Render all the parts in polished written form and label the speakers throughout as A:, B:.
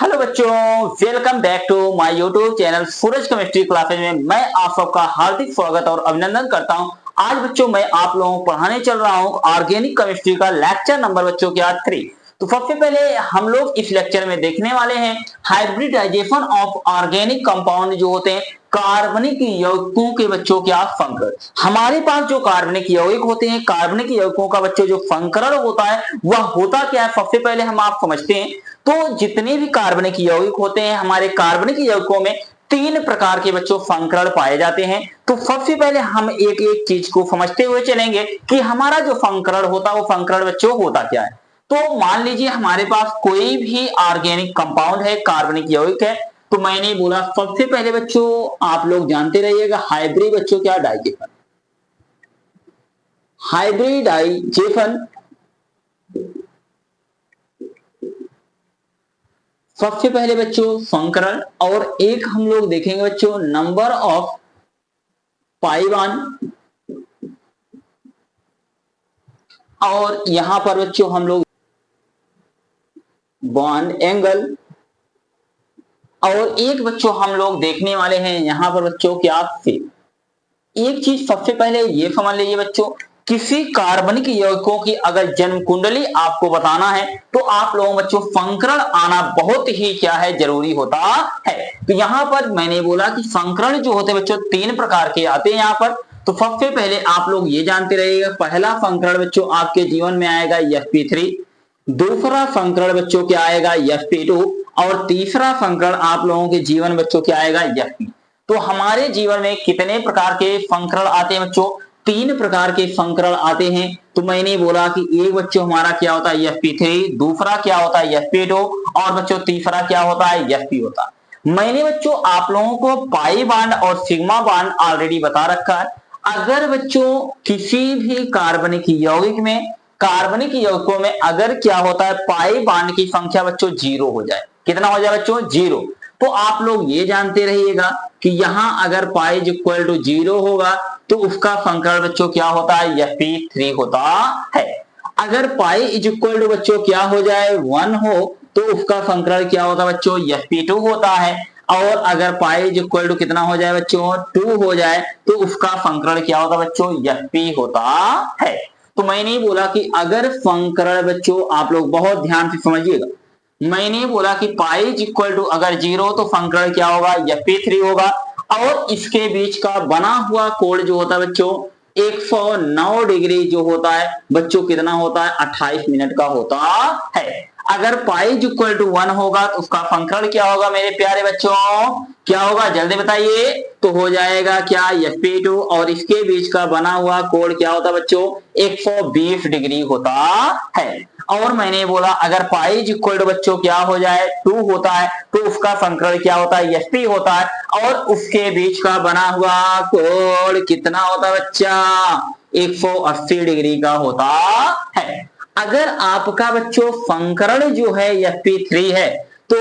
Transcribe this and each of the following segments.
A: Hello बच्चों, welcome back to my YouTube channel Suraj chemistry classes में मैं आप सबका हार्दिक स्वागत और अभिनंदन करता हूं। आज बच्चों मैं आप लोगों को पढ़ाने चल रहा हूं ऑर्गेनिक केमिस्ट्री का लेक्चर नंबर बच्चों क्या 3। तो सबसे पहले हम लोग इस लेक्चर में देखने वाले हैं हाइब्रिडाइजेशन ऑफ ऑर्गेनिक कंपाउंड जो होते हैं कार्बनिक यौगिकों के बच्चों क्या फंकर। हमारे पास जो कार्बनिक यौगिक होते हैं, कार्बनिक यौगिकों का बच्चों जो फंकरण होता है वह होता क्या है, सबसे पहले हम आप समझते हैं। तो जितने भी कार्बनिक यौगिक होते हैं, हमारे कार्बनिक यौगिकों में 3 प्रकार के बच्चों फंकरण पाए जाते हैं। तो सबसे पहले हम एक एक चीज को समझते हुए चलेंगे कि हमारा जो फंकरण होता है वो फंकरण बच्चों होता क्या है। तो मान लीजिए हमारे पास कोई भी ऑर्गेनिक कंपाउंड है, कार्बनिक यौगिक है। तो मैंने बोला सबसे पहले बच्चों आप लोग जानते रहिएगा हाइब्रिड बच्चों क्या डाइजेशन। हाइब्रिडाइजेशन सबसे पहले बच्चों फंकरण, और एक हम लोग देखेंगे बच्चों नंबर ऑफ पाई बॉन्ड, और यहां पर बच्चों हम लोग बॉन्ड एंगल, और एक बच्चों हम लोग देखने वाले हैं यहां पर बच्चों क्या फेज। एक चीज सबसे पहले ये समझ लीजिए बच्चों, किसी कार्बनिक यौगिकों की अगर जन्म कुंडली आपको बताना है तो आप लोगों बच्चों फंकरण आना बहुत ही क्या है जरूरी होता है। तो यहां पर मैंने बोला कि फंकरण जो होते हैं बच्चों 3 प्रकार के आते हैं यहां पर। तो सबसे पहले आप लोग ये जानते रहिएगा, पहला फंकरण बच्चों आपके जीवन में आएगा sp3, दूसरा फंकरण बच्चों क्या आएगा sp2, और तीसरा फंकरण आप लोगों के जीवन बच्चों क्या आएगा sp। तो हमारे जीवन में कितने प्रकार के फंकरण आते हैं बच्चों? 3 प्रकार के फंकरण आते हैं। तो मैंने बोला कि एक बच्चों हमारा क्या होता है sp3, दूसरा क्या होता है sp2, और बच्चों तीसरा क्या होता है sp होता है। मैंने बच्चों आप लोगों को पाई बॉन्ड और सिग्मा बॉन्ड ऑलरेडी बता रखा है। अगर बच्चों किसी भी कार्बनिक यौगिक में, कार्बनिक यौगिकों में अगर क्या होता है पाई बॉन्ड की संख्या बच्चों 0 हो जाए, कितना हो जाए बच्चों 0, तो आप लोग ये जानते रहिएगा कि यहां अगर पाई इक्वल टू 0 होगा तो उसका फंकरण बच्चों क्या होता है sp3 होता है। अगर पाई इक्वल टू बच्चों क्या हो जाए 1 हो तो उसका फंकरण क्या होता है बच्चों sp2 होता है। और अगर पाई इक्वल टू कितना हो जाए बच्चों 2 हो जाए तो उसका फंकरण क्या होता है बच्चों sp होता है। तो मैंने बोला कि अगर फंकरण बच्चों आप लोग बहुत ध्यान से समझिएगा, मैंने बोला कि पाई इक्वल टू अगर 0 तो फंकरण क्या होगा sp3 होगा, और इसके बीच का बना हुआ कोण जो होता है बच्चों 109 डिग्री जो होता है बच्चों कितना होता है 28 मिनट का होता है। अगर पाई इक्वल टू 1 होगा तो उसका फंकरण क्या होगा मेरे प्यारे बच्चों, क्या होगा जल्दी बताइए। तो हो जाएगा क्या sp2, और इसके बीच का बना हुआ कोण क्या होता है बच्चों 120 डिग्री होता है। और मैंने बोला अगर पाई इक्वल टू बच्चों क्या हो जाए 2 होता है तो उसका फंकरण क्या होता है sp होता है, और उसके बीच का बना हुआ कोण कितना होता है बच्चा 180 डिग्री का होता है। अगर आपका बच्चों फंकरण जो है sp3 है तो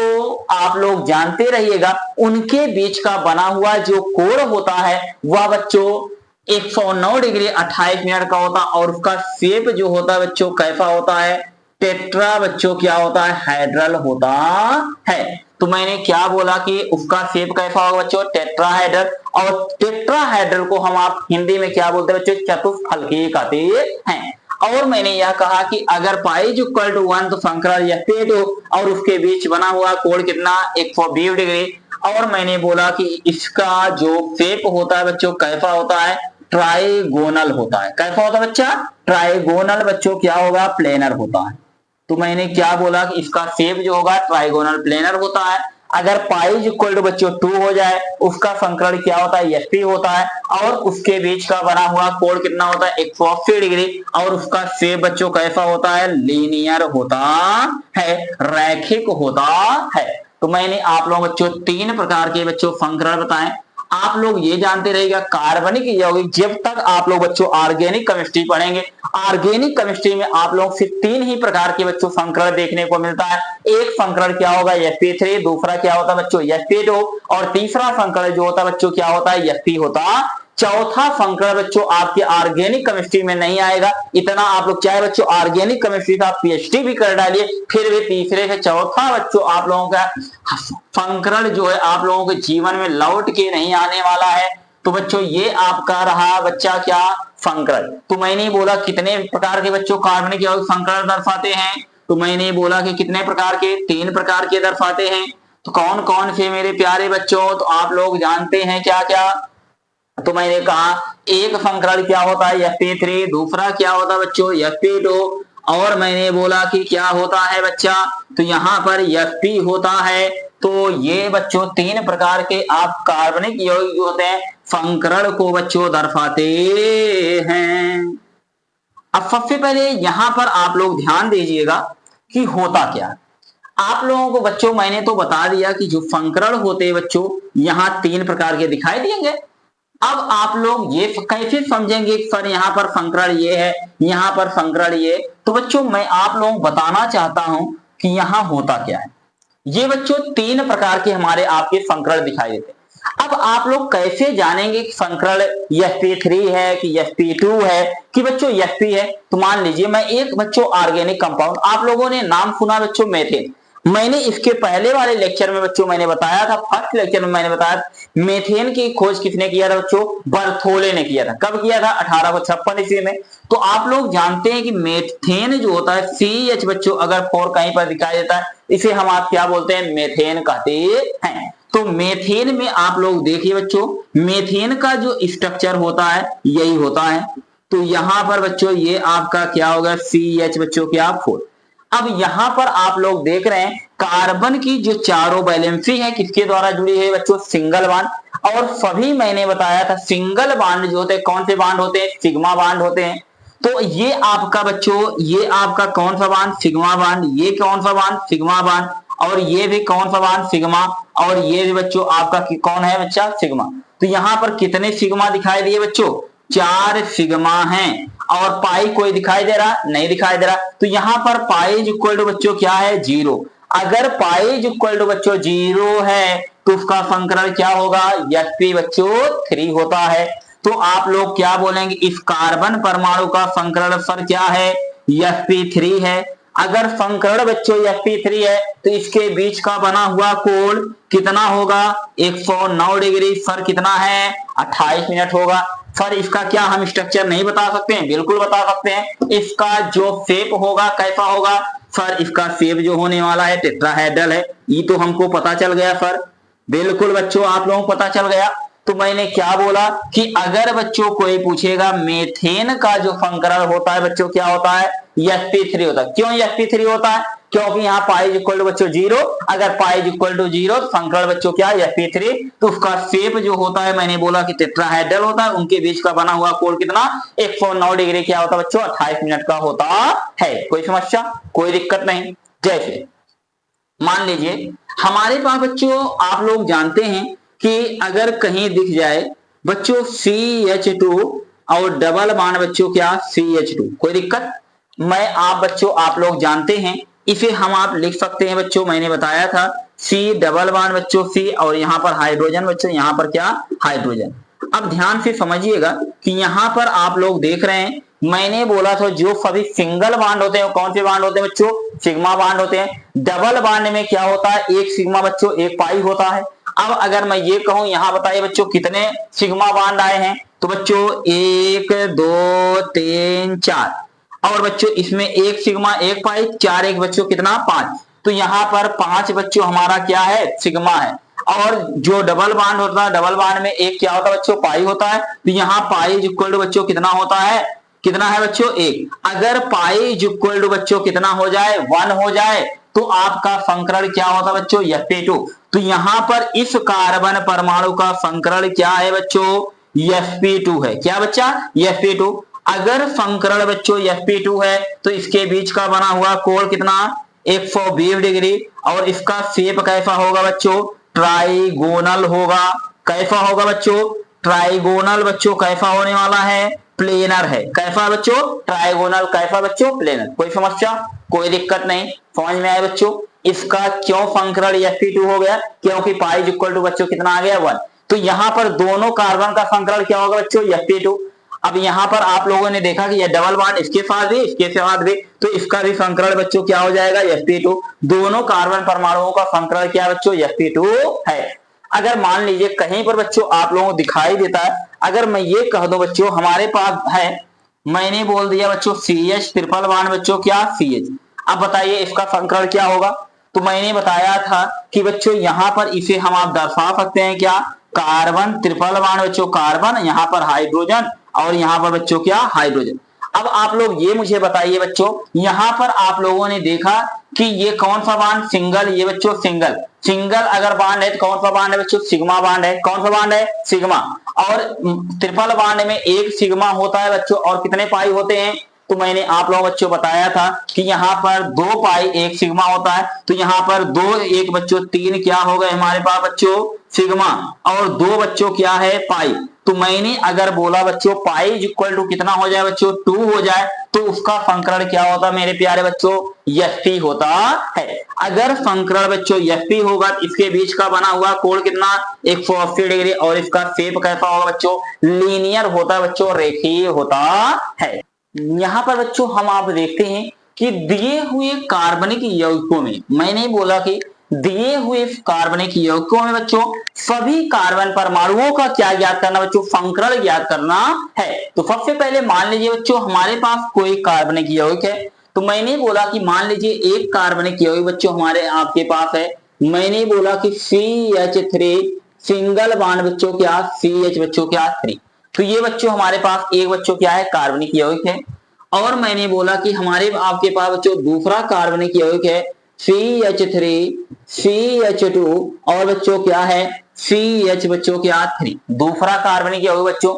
A: आप लोग जानते रहिएगा उनके बीच का बना हुआ जो कोण होता है वह बच्चों 109 डिग्री 28 मिनट का होता है, और उसका शेप जो होता है बच्चों कैसा होता है टेट्रा बच्चों क्या होता है हाइड्रल होता है। तो मैंने क्या बोला कि उसका शेप कैसा होगा बच्चों टेट्राहेड्रल, और टेट्राहेड्रल को हम आप हिंदी में क्या बोलते हैं बच्चों चतुष्फलकीय कहते हैं। और मैंने यह कहा कि अगर पाई इक्वल टू 1 तो फंकरण sp2, और उसके बीच बना हुआ कोण कितना 120 डिग्री, और मैंने बोला कि इसका जो शेप होता है बच्चों कैसा होता है ट्राइगोनल होता है। कैसा होता है बच्चा ट्राइगोनल बच्चों क्या होगा प्लेनर होता है। तो मैंने क्या बोला कि इसका शेप जो होगा ट्राइगोनल प्लेनर होता है। अगर पाई इक्वल टू बच्चों 2 हो जाए उसका फंकरण क्या होता है sp होता है, और उसके बीच का बना हुआ कोण कितना होता है 180 डिग्री, और उसका शेप बच्चों कैसा होता है लीनियर होता है, रैखिक होता है। तो मैंने आप लोगों बच्चों 3 प्रकार के बच्चों फंकरण बताएं। आप लोग ये जानते रहिएगा कार्बनिक यौगिक जब तक आप लोग बच्चों ऑर्गेनिक केमिस्ट्री पढ़ेंगे, ऑर्गेनिक केमिस्ट्री में आप लोग सिर्फ 3 ही प्रकार के बच्चों फंकरण देखने को मिलता है। एक फंकरण क्या होगा sp3, दूसरा क्या होता है बच्चों sp2, और तीसरा फंकरण जो होता है बच्चों क्या होता है sp होता चौथा फंक्शनल बच्चों आपके ऑर्गेनिक केमिस्ट्री में नहीं आएगा। इतना आप लोग चाहे बच्चों ऑर्गेनिक केमिस्ट्री का पीएचडी भी कर डालिए, फिर भी तीसरे से चौथा बच्चों आप लोगों का फंक्शनल जो है आप लोगों के जीवन में लौट के नहीं आने वाला है। तो बच्चों ये आपका रहा बच्चा क्या, फंक्शनल। तो मैंने बोला कितने प्रकार के बच्चों कार्बनिक यौगिक फंक्शनल दर्शाते हैं, तो मैंने बोला कि कितने प्रकार के, 3 प्रकार के दर्शाते हैं। तो कौन कौन से मेरे प्यारे बच्चों, तो आप लोग जानते हैं क्या क्या। तो मैंने कहा एक फंक्शनल क्या होता है sp3, दूसरा क्या होता है बच्चों sp2, और मैंने बोला कि क्या होता है बच्चा, तो यहाँ पर sp होता है। तो ये बच्चों 3 प्रकार के आप कार्बनिक यौगिक होते हैं फंक्शनल को बच्चों दर्शाते हैं। अब सबसे पहले यहां पर आप लोग ध्यान दीजिएगा कि होता क्या। आप लोगों को बच्चों मैंने तो बता दिया कि जो फंक्शनल होते हैं बच्चों यहाँ 3 प्रकार के दिखाई देंगे। अब आप लोग ये कैसे समझेंगे सर यहाँ पर फंक्शनल ये है, यहाँ पर फंक्शनल ये, तो बच्चों मैं आप लोगों को बताना चाहता हूं कि यहाँ होता क्या है। ये बच्चों 3 प्रकार के हमारे आपके फंक्शनल दिखाई देते हैं। अब आप लोग कैसे जानेंगे कि फंक्शनल sp3 है कि sp2 है कि बच्चों sp है। तो मान लीजिए मैं एक बच्चों ऑर्गेनिक कंपाउंड, आप लोगों ने नाम सुना बच्चों मेथेन। मैंने इसके पहले वाले लेक्चर में बच्चों मैंने बताया था, फर्स्ट लेक्चर में मैंने बताया मेथेन की खोज किसने किया था बच्चों, बर्थोले ने किया था। कब किया था, 1856 ईस्वी में। तो आप लोग जानते हैं कि मेथेन जो होता है CH बच्चों अगर 4 कहीं पर दिखाई देता है, इसे हम आप क्या बोलते हैं, मेथेन कहते हैं। तो मेथेन में आप लोग देखिए बच्चों, मेथेन का जो स्ट्रक्चर होता है यही होता है। तो यहां पर बच्चों ये आपका क्या होगा, CH बच्चों क्या 4। अब यहां पर आप लोग देख रहे हैं कार्बन की जो चारों वैलेंसी है किसके द्वारा जुड़ी है बच्चों, सिंगल बॉन्ड। और सभी मैंने बताया था सिंगल बॉन्ड जो होते हैं कौन से बॉन्ड होते हैं, सिग्मा बॉन्ड होते हैं। तो ये आपका बच्चों ये आपका कौन सा बॉन्ड, सिग्मा बॉन्ड। ये कौन सा बॉन्ड, सिग्मा बॉन्ड। और ये भी कौन सा बॉन्ड, सिग्मा। और ये भी बच्चों आपका कौन है बच्चा, सिग्मा। तो यहाँ पर कितने सिग्मा दिखाई दिए बच्चों, 4 सिग्मा हैं। और पाई कोई दिखाई दे रहा, नहीं दिखाई दे रहा। तो यहाँ पर पाई इक्वल टू बच्चों क्या है, 0। अगर पाई इक्वल टू बच्चों 0 है तो उसका फंक्शनल क्या होगा, sp बच्चों 3 होता है। तो आप लोग क्या बोलेंगे, इस कार्बन परमाणु का फंक्शनल सर क्या है, sp3 है। अगर फंक्शनल बच्चों sp3 है तो इसके बीच का बना हुआ कोण कितना होगा, 109 डिग्री। सर कितना है, 28 मिनट होगा। सर इसका क्या हम स्ट्रक्चर नहीं बता सकते हैं, बिल्कुल बता सकते हैं। इसका जो शेप होगा कैसा होगा, सर इसका शेप जो होने वाला है टेट्राहेड्रल है। ये तो हमको पता चल गया सर, बिल्कुल बच्चों आप लोगों को पता चल गया। तो मैंने क्या बोला कि अगर बच्चों कोई पूछेगा मेथेन का जो फंक्शनल होता है बच्चों क्या होता है, sp3 होता है। क्यों sp3 होता है, क्योंकि यहाँ पाई इक्वल टू बच्चों 0। अगर पाई इक्वल टू 0 फंक्शनल बच्चों क्या sp3। तो उसका शेप जो होता है मैंने बोला कि टेट्राहेड्रल होता है। उनके बीच का बना हुआ कोण कितना, 109 डिग्री क्या होता है बच्चों, 28 मिनट का होता है। कोई समस्या, कोई दिक्कत नहीं। जैसे मान लीजिए हमारे पास बच्चों आप लोग जानते हैं कि अगर कहीं दिख जाए बच्चों CH2 और डबल बॉन्ड बच्चों क्या CH2, कोई दिक्कत। मैं आप बच्चों आप लोग जानते हैं इसे हम आप लिख सकते हैं बच्चों, मैंने बताया था C डबल बॉन्ड बच्चों C और यहाँ पर हाइड्रोजन बच्चों, यहाँ पर क्या हाइड्रोजन। अब ध्यान से समझिएगा कि यहाँ पर आप लोग देख रहे हैं मैंने बोला था जो सभी सिंगल बॉन्ड होते हैं कौन से बॉन्ड होते हैं बच्चों, सिग्मा बॉन्ड होते हैं। डबल बॉन्ड में क्या होता है, एक सिग्मा बच्चों एक पाई होता है। अब अगर मैं ये कहूं यहाँ बताइए बच्चों कितने सिग्मा बॉन्ड आए हैं, तो बच्चों 1 2 3 4। और बच्चों इसमें एक सिग्मा एक पाई, 4 1 बच्चों कितना 5। तो यहाँ पर 5 बच्चों हमारा क्या है, सिग्मा है। और जो डबल बॉन्ड होता है, डबल बॉन्ड में एक क्या होता है बच्चों, पाई होता है। तो यहाँ पाई इक्वल टू बच्चों कितना होता है, कितना है बच्चों 1। अगर पाई इक्वल टू बच्चों कितना हो जाए, 1 हो जाए, तो आपका फंक्शनल क्या होता है बच्चों, sp2। तो यहाँ पर इस कार्बन परमाणु का फंक्शनल क्या है बच्चों, sp2 है। क्या बच्चा, sp2। अगर फंक्शनल बच्चों sp2 है तो इसके बीच का बना हुआ कोण कितना, 120 डिग्री। और इसका शेप कैसा होगा बच्चों, ट्राइगोनल होगा। कैसा होगा बच्चों, ट्राइगोनल बच्चों कैसा होने वाला है, प्लेनर है। कैसा बच्चों, ट्राइगोनल। कैसा बच्चों, प्लेनर। कोई समस्या, कोई दिक्कत नहीं, समझ में आए बच्चों। इसका क्यों फंक्शनल sp2 हो गया, क्योंकि पाई इक्वल टू बच्चों कितना आ गया 1। तो यहाँ पर दोनों कार्बन का संकरण क्या होगा बच्चों, sp2। अब यहाँ पर आप लोगों ने देखा कि यह डबल बॉन्ड इसके साथ भी इसके साथ भी, तो इसका भी संकरण बच्चों क्या हो जाएगा, sp2। दोनों कार्बन परमाणुओं का संकरण क्या है बच्चों, sp2 है। अगर मान लीजिए कहीं पर बच्चों आप लोगों को दिखाई देता है, अगर मैं ये कह दूं बच्चों हमारे पास है, मैंने बोल दिया बच्चों CH ट्रिपल बॉन्ड बच्चों क्या CH, अब बताइए इसका संकरण क्या होगा। तो मैंने बताया था कि बच्चों यहाँ पर इसे हम आप दर्शा सकते हैं क्या, कार्बन ट्रिपल बॉन्ड बच्चों कार्बन, यहाँ पर हाइड्रोजन और यहाँ पर बच्चों क्या हाइड्रोजन। अब आप लोग ये मुझे बताइए बच्चों, यहाँ पर आप लोगों ने देखा कि ये कौन सा बांड, सिंगल, ये बच्चों सिंगल, सिंगल अगर बांड है तो कौन सा बांड है बच्चों, सिग्मा बांड है। कौन सा बांड है, सिग्मा। और ट्रिपल बांड में एक सिग्मा होता है बच्चों और कितने पाई होते हैं, तो मैंने आप लोगों बच्चों बताया था कि यहाँ पर 2 पाई एक सिग्मा होता है, तो यहाँ पर 2 1 बच्चों 3 क्या हो गए हमारे पास बच्चों सिग्मा, और 2 बच्चों क्या है पाई। तो मैंने अगर बोला बच्चों पाई इक्वल टू कितना हो जाए बच्चों 2 हो जाए, तो उसका संकरण क्या होता मेरे प्यारे बच्चों, sp होता है। अगर संकरण बच्चों sp होगा तो इसके बीच का बना हुआ कोण कितना 180 डिग्री, और इसका शेप कैसा होगा बच्चों, लीनियर होता है बच्चों, रेखीय होता है। यहाँ पर बच्चों हम आप देखते हैं कि दिए हुए कार्बनिक यौगिकों में, मैंने बोला कि दिए हुए कार्बनिक यौगिकों में बच्चों सभी कार्बन परमाणुओं का क्या ज्ञात करना बच्चों, संकरण ज्ञात करना है। तो सबसे पहले मान लीजिए बच्चों हमारे पास कोई कार्बनिक यौगिक है, तो मैंने बोला कि मान लीजिए एक कार्बनिक यौगिक बच्चों हमारे आपके पास है, मैंने बोला कि CH3 सिंगल बॉन्ड बच्चों क्या CH बच्चों क्या 3, तो ये बच्चों हमारे पास एक बच्चों क्या है कार्बनिक यौगिक है। और मैंने बोला कि हमारे आपके पास बच्चों दूसरा कार्बनिक यौगिक है CH3 CH2 और बच्चों क्या है CH बच्चों क्या 3, दूसरा कार्बनिक यौगिक बच्चों।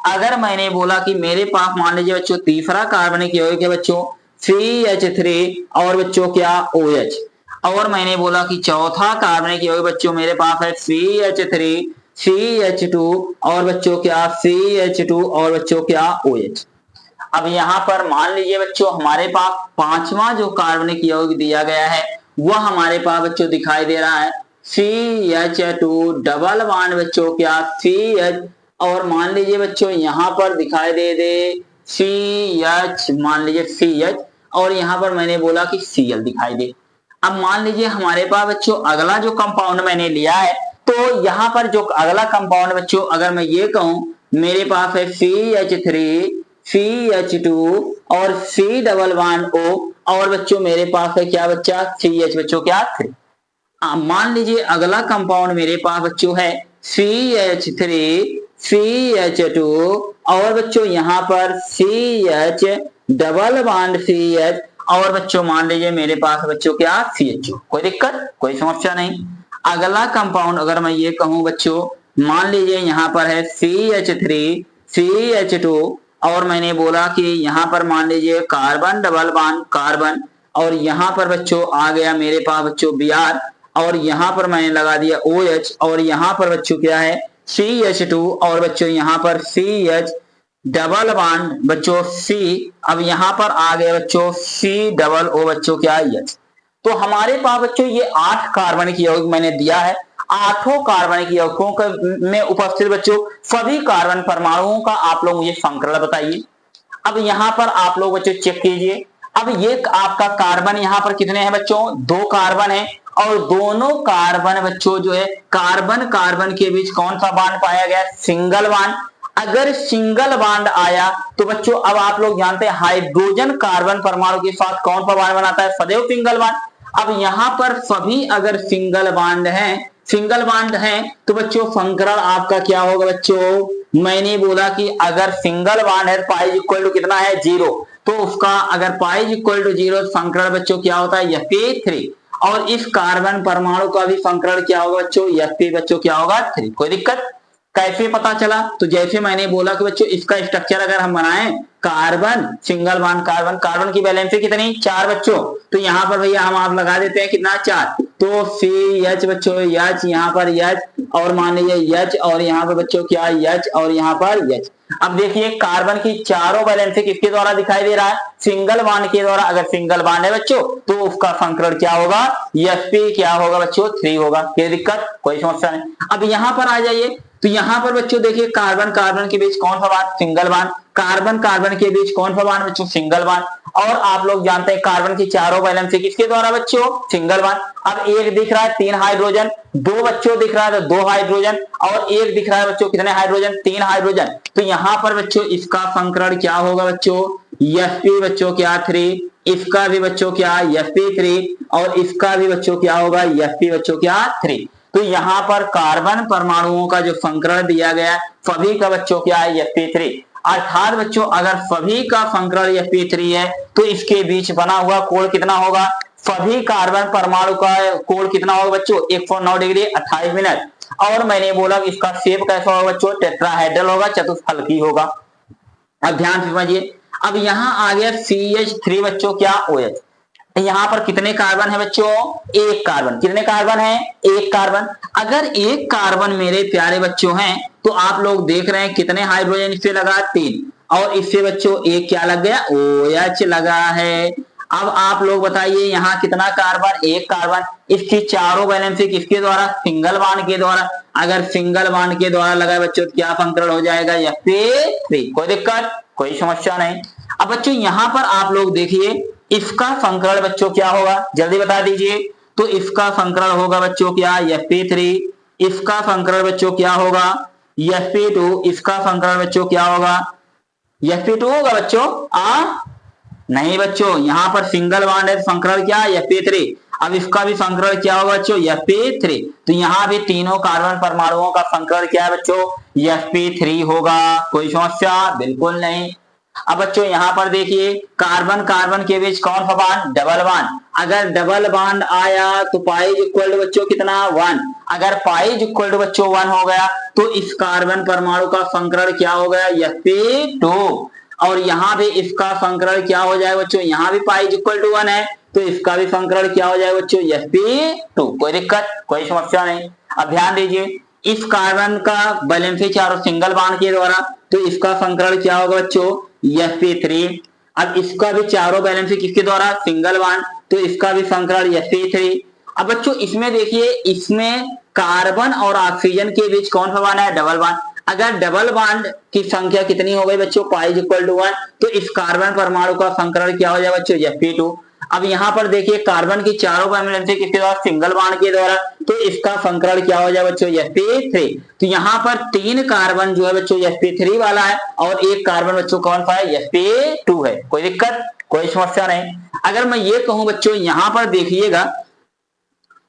A: अगर मैंने बोला कि मेरे पास मान लीजिए बच्चों तीसरा कार्बनिक यौगिक है बच्चों CH3 और बच्चों क्या OH, और मैंने बोला कि चौथा कार्बनिक यौगिक बच्चों मेरे पास है CH3 CH2 और बच्चों क्या CH2 और बच्चों क्या OH। अब यहाँ पर मान लीजिए बच्चों हमारे पास पांचवा जो कार्बनिक यौगिक दिया गया है वह हमारे पास बच्चों दिखाई दे रहा है CH2 डबल बॉन्ड बच्चों क्या CH, और मान लीजिए बच्चों यहाँ पर दिखाई दे CH, मान लीजिए CH, और यहाँ पर मैंने बोला कि Cl दिखाई दे। अब मान लीजिए हमारे पास बच्चों अगला जो कंपाउंड मैंने लिया है, तो यहाँ पर जो अगला कंपाउंड बच्चों अगर मैं ये कहूं मेरे पास है CH3 CH2 और C डबल बॉन्ड O, और बच्चों मेरे पास है क्या बच्चा CH बच्चों क्या 3। मान लीजिए अगला कंपाउंड मेरे पास बच्चों है CH3 CH2 और बच्चों यहाँ पर CH डबल बॉन्ड CH, और बच्चों मान लीजिए मेरे पास बच्चों क्या CH2, कोई दिक्कत कोई समस्या नहीं। अगला कंपाउंड अगर मैं ये कहूं बच्चों मान लीजिए यहाँ पर है CH3 CH2 और मैंने बोला कि यहाँ पर मान लीजिए कार्बन डबल बॉन्ड कार्बन, और यहाँ पर बच्चों आ गया मेरे पास बच्चों Br, और यहाँ पर मैंने लगा दिया OH, और यहाँ पर बच्चों क्या है CH2 और बच्चों यहाँ पर CH डबल बॉन्ड बच्चों C, अब यहाँ पर आ गया बच्चों C डबल O बच्चों क्या H। तो हमारे पास बच्चों ये 8 कार्बनिक यौगिक मैंने दिया है, 8 कार्बनिक यौगिकों में उपस्थित बच्चों सभी कार्बन परमाणुओं का आप लोग मुझे संकरण बताइए। अब यहाँ पर आप लोग बच्चों चेक कीजिए, अब ये आपका कार्बन यहाँ पर कितने हैं बच्चों 2 कार्बन है, और दोनों कार्बन बच्चों जो है कार्बन कार्बन के बीच कौन सा बॉन्ड पाया गया सिंगल बॉन्ड। अगर सिंगल बॉन्ड आया तो बच्चों अब आप लोग जानते हैं हाइड्रोजन कार्बन परमाणु के साथ कौन सा बॉन्ड बनाता है सदैव सिंगल बॉन्ड। अब यहाँ पर सभी अगर सिंगल बॉन्ड है तो बच्चों संकरण आपका क्या होगा बच्चों, मैंने बोला कि अगर सिंगल बॉन्ड है पाई इक्वल टू कितना है 0, तो उसका अगर पाई इक्वल टू 0 संकरण बच्चों क्या होता है sp3, और इस कार्बन परमाणु का भी संकरण क्या होगा बच्चों sp बच्चों क्या होगा 3। कोई दिक्कत कैसे पता चला, तो जैसे मैंने बोला कि बच्चों इसका स्ट्रक्चर अगर हम बनाएं carbon single bond carbon, carbon की वैलेंसी कितनी 4 बच्चों, तो यहाँ पर भैया हम आप लगा देते हैं कितना 4, तो CH बच्चों H यहाँ पर H और मान लीजिए H और यहाँ पर बच्चों क्या H और यहाँ पर H। अब देखिए कार्बन की चारों वैलेंसी किसके द्वारा दिखाई दे रहा है सिंगल बॉन्ड के द्वारा। अगर सिंगल बॉन्ड है बच्चों तो उसका संकरण क्या होगा sp क्या होगा बच्चों 3 होगा। कोई दिक्कत कोई समस्या नहीं। अब यहाँ पर आ जाइए, तो यहाँ पर बच्चों देखिए कार्बन कार्बन के बीच कौन सा bond, single bond, carbon carbon के बीच कौन सा बॉन्ड बच्चों, सिंगल बॉन्ड। और आप लोग जानते हैं कार्बन की चारों वैलेंसी किसके द्वारा बच्चों, सिंगल बॉन्ड। अब एक दिख रहा है 3 हाइड्रोजन, दो बच्चों दिख रहा है तो 2 हाइड्रोजन, और एक दिख रहा है बच्चों कितने हाइड्रोजन, 3 हाइड्रोजन। तो यहाँ पर बच्चों इसका संकरण क्या होगा बच्चों, sp बच्चों क्या 3, इसका भी बच्चों क्या sp3, और इसका भी बच्चों क्या होगा sp बच्चों क्या 3। तो यहाँ पर कार्बन परमाणुओं का जो संकरण दिया गया सभी का बच्चों क्या है sp3। अर्थात बच्चों अगर सभी का संकरण sp3 है तो इसके बीच बना हुआ कोण कितना होगा, सभी कार्बन परमाणु का कोण कितना होगा बच्चों 109 डिग्री 28 मिनट। और मैंने बोला इसका शेप कैसा होगा बच्चों, टेट्राहेड्रल होगा, चतुष्फलकी होगा। अब ध्यान से समझिए, अब यहाँ आ गया CH3 बच्चों क्या OH। यहाँ पर कितने कार्बन है बच्चों, एक कार्बन। कितने कार्बन है, एक कार्बन। अगर एक कार्बन मेरे प्यारे बच्चों हैं तो आप लोग देख रहे हैं कितने हाइड्रोजन इससे लगा, 3, और इससे बच्चों एक क्या लग गया, OH लगा है। अब आप लोग बताइए यहाँ कितना कार्बन, एक कार्बन, इसकी चारों वैलेंसी किसके द्वारा, सिंगल बॉन्ड के द्वारा। अगर सिंगल बॉन्ड के द्वारा लगा बच्चों तो क्या संकरण हो जाएगा, sp3। कोई दिक्कत, कोई समस्या नहीं। अब बच्चों यहाँ पर आप लोग देखिए इसका संकरण बच्चों क्या होगा, जल्दी बता दीजिए। तो इसका संकरण होगा बच्चों क्या, sp3। इसका संकरण बच्चों क्या होगा, sp2। इसका संकरण बच्चों क्या होगा, sp2 होगा बच्चों। नहीं बच्चों, यहाँ पर सिंगल बॉन्ड है, संकरण क्या है sp3। अब इसका भी संकरण क्या होगा बच्चों, sp3। तो यहाँ भी तीनों कार्बन परमाणुओं का संकरण क्या है बच्चों, sp3 होगा। कोई समस्या, बिल्कुल नहीं। अब बच्चों यहाँ पर देखिए कार्बन कार्बन के बीच कौन सा बॉन्ड, डबल बॉन्ड। अगर डबल बॉन्ड आया तो पाइज इक्वल टू बच्चों कितना, 1। अगर पाइज इक्वल टू बच्चों 1 हो गया तो इस कार्बन परमाणु का संकरण क्या हो गया, sp2। और यहाँ भी इसका संकरण क्या हो जाएगा बच्चों, यहाँ भी पाइज इक्वल टू 1 है तो इसका भी संकरण क्या हो जाएगा बच्चों, sp2। कोई दिक्कत, कोई समस्या नहीं। अब ध्यान दीजिए इस कार्बन का वैलेंसी चारों सिंगल बॉन्ड के द्वारा, तो इसका संकरण क्या होगा बच्चों, sp3। अब इसका भी चारों वैलेंसी किसके द्वारा, सिंगल बॉन्ड, तो इसका भी संकरण sp3। अब बच्चों इसमें देखिए इसमें कार्बन और ऑक्सीजन के बीच कौन सा बॉन्ड है, डबल बॉन्ड। अगर डबल बॉन्ड की संख्या कितनी हो गई बच्चों, पाइज इक्वल टू 1, तो इस कार्बन परमाणु का संकरण क्या हो जाएगा बच्चों, sp2। अब यहाँ पर देखिए कार्बन की चारों वैलेंसी किसके द्वारा, सिंगल बॉन्ड के द्वारा, तो इसका संकरण क्या हो जाएगा बच्चों, sp3। तो यहाँ पर 3 कार्बन जो है बच्चों sp3 वाला है और एक कार्बन बच्चों कौन सा है, sp2 है। कोई दिक्कत, कोई समस्या नहीं। अगर मैं ये कहूं बच्चों यहाँ पर देखिएगा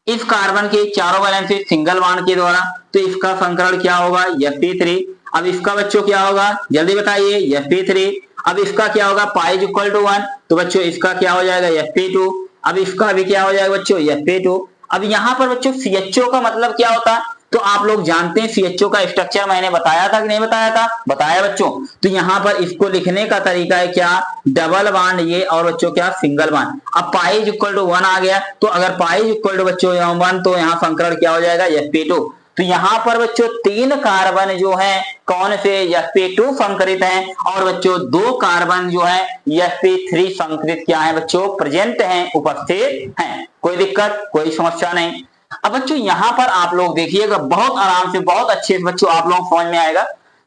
A: इस कार्बन के चारों वैलेंसी सिंगल बॉन्ड के द्वारा, तो इसका संकरण क्या होगा, sp3। अब इसका बच्चों क्या होगा, जल्दी बताइए, sp3। अब इसका क्या होगा, पाइज इक्वल टू 1, तो बच्चों इसका क्या हो जाएगा, sp2। अब इसका भी क्या हो जाएगा बच्चों, sp2। अब यहाँ पर बच्चों CHO का मतलब क्या होता है, तो आप लोग जानते हैं CHO का स्ट्रक्चर मैंने बताया था कि नहीं बताया था, बताया बच्चों। तो यहाँ पर इसको लिखने का तरीका है क्या, डबल बॉन्ड ये, और बच्चों क्या, सिंगल बॉन्ड। अब पाइज इक्वल टू 1 आ गया, तो अगर पाइज इक्वल टू बच्चों 1, तो यहाँ संकरण क्या हो जाएगा, sp2। तो यहाँ पर बच्चों 3 कार्बन जो है कौन से, sp2 संकरित हैं, और बच्चों 2 कार्बन जो है sp3 संकरित क्या है बच्चों, प्रेजेंट हैं, उपस्थित हैं। कोई दिक्कत, कोई समस्या नहीं। अब बच्चों यहाँ पर आप लोग देखिएगा बहुत आराम से, बहुत अच्छे से बच्चों आप लोग समझ में आएगा।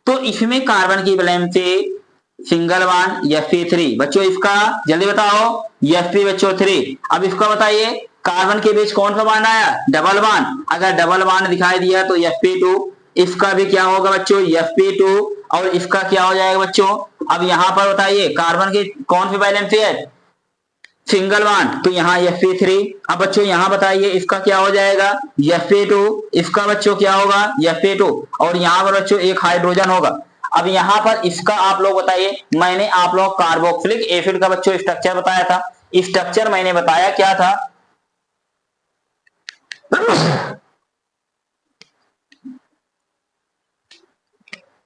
A: तो इसमें कार्बन की वैलेंसी सिंगल बॉन्ड sp3 बच्चों, इसका जल्दी बताओ, sp बच्चों 3। अब इसका बताइए कार्बन के बीच कौन सा बॉन्ड आया, डबल बॉन्ड। अगर डबल बॉन्ड दिखाई दिया तो sp2। इसका भी क्या होगा बच्चों, sp2, और इसका क्या हो जाएगा बच्चों। अब यहाँ पर बताइए कार्बन की कौन सी वैलेंसी है, सिंगल बॉन्ड, तो यहाँ sp3। अब बच्चों यहाँ बताइए इसका क्या हो जाएगा, sp2। इसका बच्चों क्या होगा, sp2, और यहाँ पर बच्चों एक हाइड्रोजन होगा। अब यहाँ पर इसका आप लोग बताइए, मैंने आप लोग कार्बोक्सिलिक एसिड का बच्चों स्ट्रक्चर बताया था। स्ट्रक्चर मैंने बताया क्या था,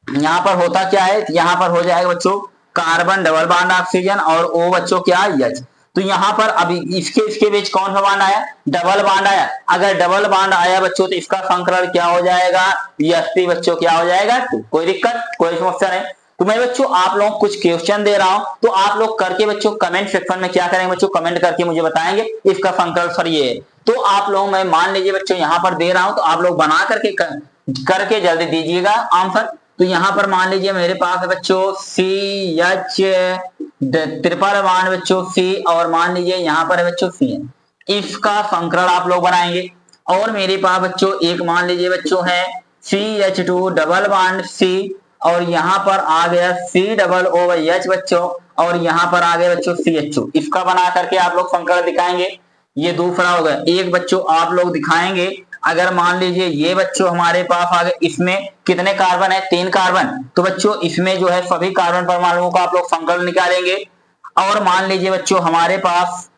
A: यहाँ पर होता क्या है, यहाँ पर हो जाएगा बच्चों कार्बन डबल बॉन्ड ऑक्सीजन, और ओ बच्चों क्या, H। तो यहाँ पर अभी इसके बीच कौन सा बॉन्ड आया, डबल बॉन्ड आया। अगर डबल बॉन्ड आया बच्चों तो इसका संकरण क्या हो जाएगा, sp बच्चों क्या हो जाएगा, 2। कोई दिक्कत, कोई समस्या नहीं। तो मैं बच्चों आप लोगों को कुछ क्वेश्चन दे रहा हूं, तो आप लोग करके बच्चों कमेंट सेक्शन में क्या करेंगे बच्चों, कमेंट करके मुझे बताएंगे इसका संकल्प सर ये है। तो आप लोग, मैं मान लीजिए बच्चों यहाँ पर दे रहा हूं, तो आप लोग बना करके करके जल्दी दीजिएगा आंसर। तो यहाँ पर मान लीजिए मेरे पास है बच्चों CH ट्रिपल बॉन्ड बच्चों C, और मान लीजिए यहाँ पर है बच्चों CN, इसका संकरण आप लोग बनाएंगे। और मेरे पास बच्चों एक मान लीजिए बच्चों है CH2 डबल बॉन्ड C, और यहाँ पर आ गया C OOH बच्चों, और यहाँ पर आ गया बच्चों CH2, इसका बना करके आप लोग संकरण दिखाएंगे। ये दूसरा हो गया। एक बच्चों आप लोग दिखाएंगे, अगर मान लीजिए ये बच्चों हमारे पास आ गए, इसमें कितने कार्बन है 3 कार्बन, तो बच्चों इसमें जो है सभी कार्बन परमाणुओं का आप लोग संकलन निकालेंगे। और मान लीजिए बच्चों हमारे पास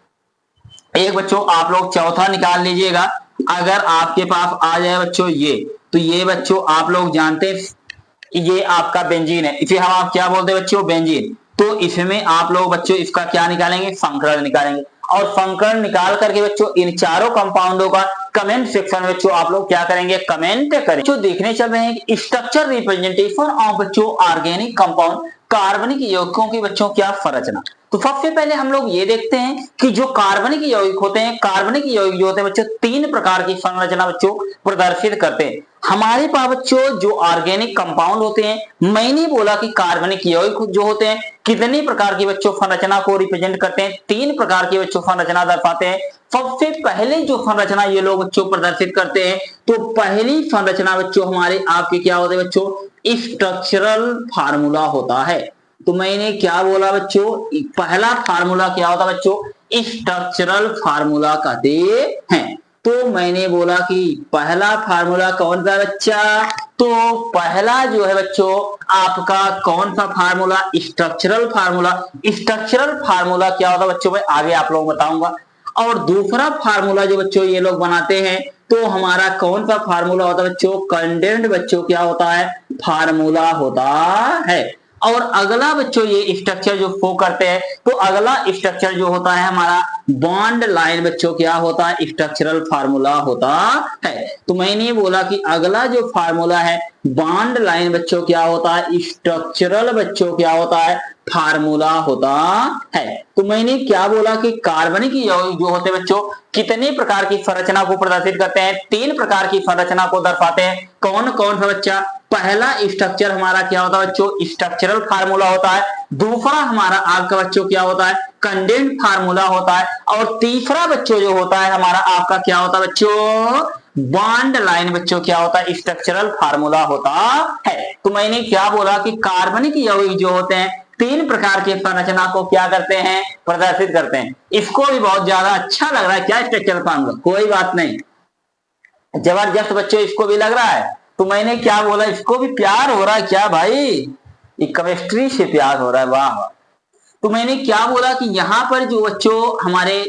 A: एक बच्चों आप लोग चौथा निकाल लीजिएगा। अगर आपके पास आ जाए बच्चों ये, तो ये बच्चों आप लोग जानते हैं ये आपका बेंजीन है, इसे हम आप क्या बोलते हैं बच्चों बेंजीन। तो इसमें आप लोग बच्चों इसका क्या निकालेंगे संकलन निकालेंगे, और संकलन निकाल करके बच्चों इन चारों कंपाउंडों का कमेंट सेक्शन में बच्चों आप लोग क्या करेंगे कमेंट करें। जो देखने चल रहे हैं स्ट्रक्चर रिप्रेजेंटेशन ऑफ बच्चों ऑर्गेनिक कंपाउंड, कार्बनिक यौगिकों की बच्चों क्या संरचना। तो सबसे पहले हम लोग ये देखते हैं कि जो कार्बनिक यौगिक होते हैं, कार्बनिक यौगिक जो होते हैं बच्चों 3 प्रकार की संरचना बच्चों प्रदर्शित करते हैं। हमारे पास बच्चों जो ऑर्गेनिक कंपाउंड होते हैं, मैंने बोला कि कार्बनिक यौगिक जो होते हैं कितने प्रकार की बच्चों संरचना को रिप्रेजेंट करते हैं, 3 प्रकार की बच्चों संरचना दर्शाते हैं। सबसे पहले जो संरचना ये लोग बच्चों प्रदर्शित करते हैं, तो पहली संरचना बच्चों हमारे आपके क्या होते हैं बच्चों स्ट्रक्चरल फार्मूला होता है। तो मैंने क्या बोला बच्चों, पहला फार्मूला क्या होता है बच्चों स्ट्रक्चरल फार्मूला कहते हैं। तो मैंने बोला कि पहला फार्मूला कौन सा बच्चा, तो पहला जो है बच्चों आपका कौन सा formula structural formula. Structural formula क्या होता है बच्चों मैं आगे आप लोगों को बताऊंगा। और दूसरा फार्मूला जो बच्चों ये लोग बनाते हैं, तो हमारा कौन सा फार्मूला होता है बच्चों कंडेंस्ड बच्चों क्या होता है फार्मूला होता है। और अगला बच्चों ये स्ट्रक्चर जो फो करते हैं, तो अगला स्ट्रक्चर जो होता है हमारा बॉन्ड लाइन बच्चों क्या होता है स्ट्रक्चरल फार्मूला होता है। तो मैंने बोला कि अगला जो फार्मूला है बॉन्ड लाइन बच्चों क्या होता है स्ट्रक्चरल बच्चों क्या होता है फार्मूला होता है। तो मैंने क्या बोला कि कार्बनिक यौगिक जो होते हैं बच्चों कितने प्रकार की संरचना को प्रदर्शित करते हैं, 3 प्रकार की संरचना को दर्शाते हैं। कौन कौन सा बच्चा, पहला स्ट्रक्चर हमारा क्या होता है बच्चों स्ट्रक्चरल फार्मूला होता है, दूसरा हमारा आपका बच्चों क्या होता है कंडेंस्ड फार्मूला होता है, और तीसरा बच्चों जो होता है हमारा आपका क्या होता है बच्चों बॉन्ड लाइन बच्चों क्या होता है स्ट्रक्चरल फार्मूला होता है। तो मैंने क्या बोला कि कार्बनिक यौगिक जो होते हैं 3 प्रकार की संरचना को क्या करते हैं प्रदर्शित करते हैं। इसको भी बहुत ज्यादा अच्छा लग रहा है क्या स्ट्रक्चरल फार्मूला, कोई बात नहीं जबरदस्त बच्चों इसको भी लग रहा है। तो मैंने क्या बोला इसको भी प्यार हो रहा है क्या भाई, ये केमिस्ट्री से प्यार हो रहा है, वाह। तो मैंने क्या बोला कि यहाँ पर जो बच्चों हमारे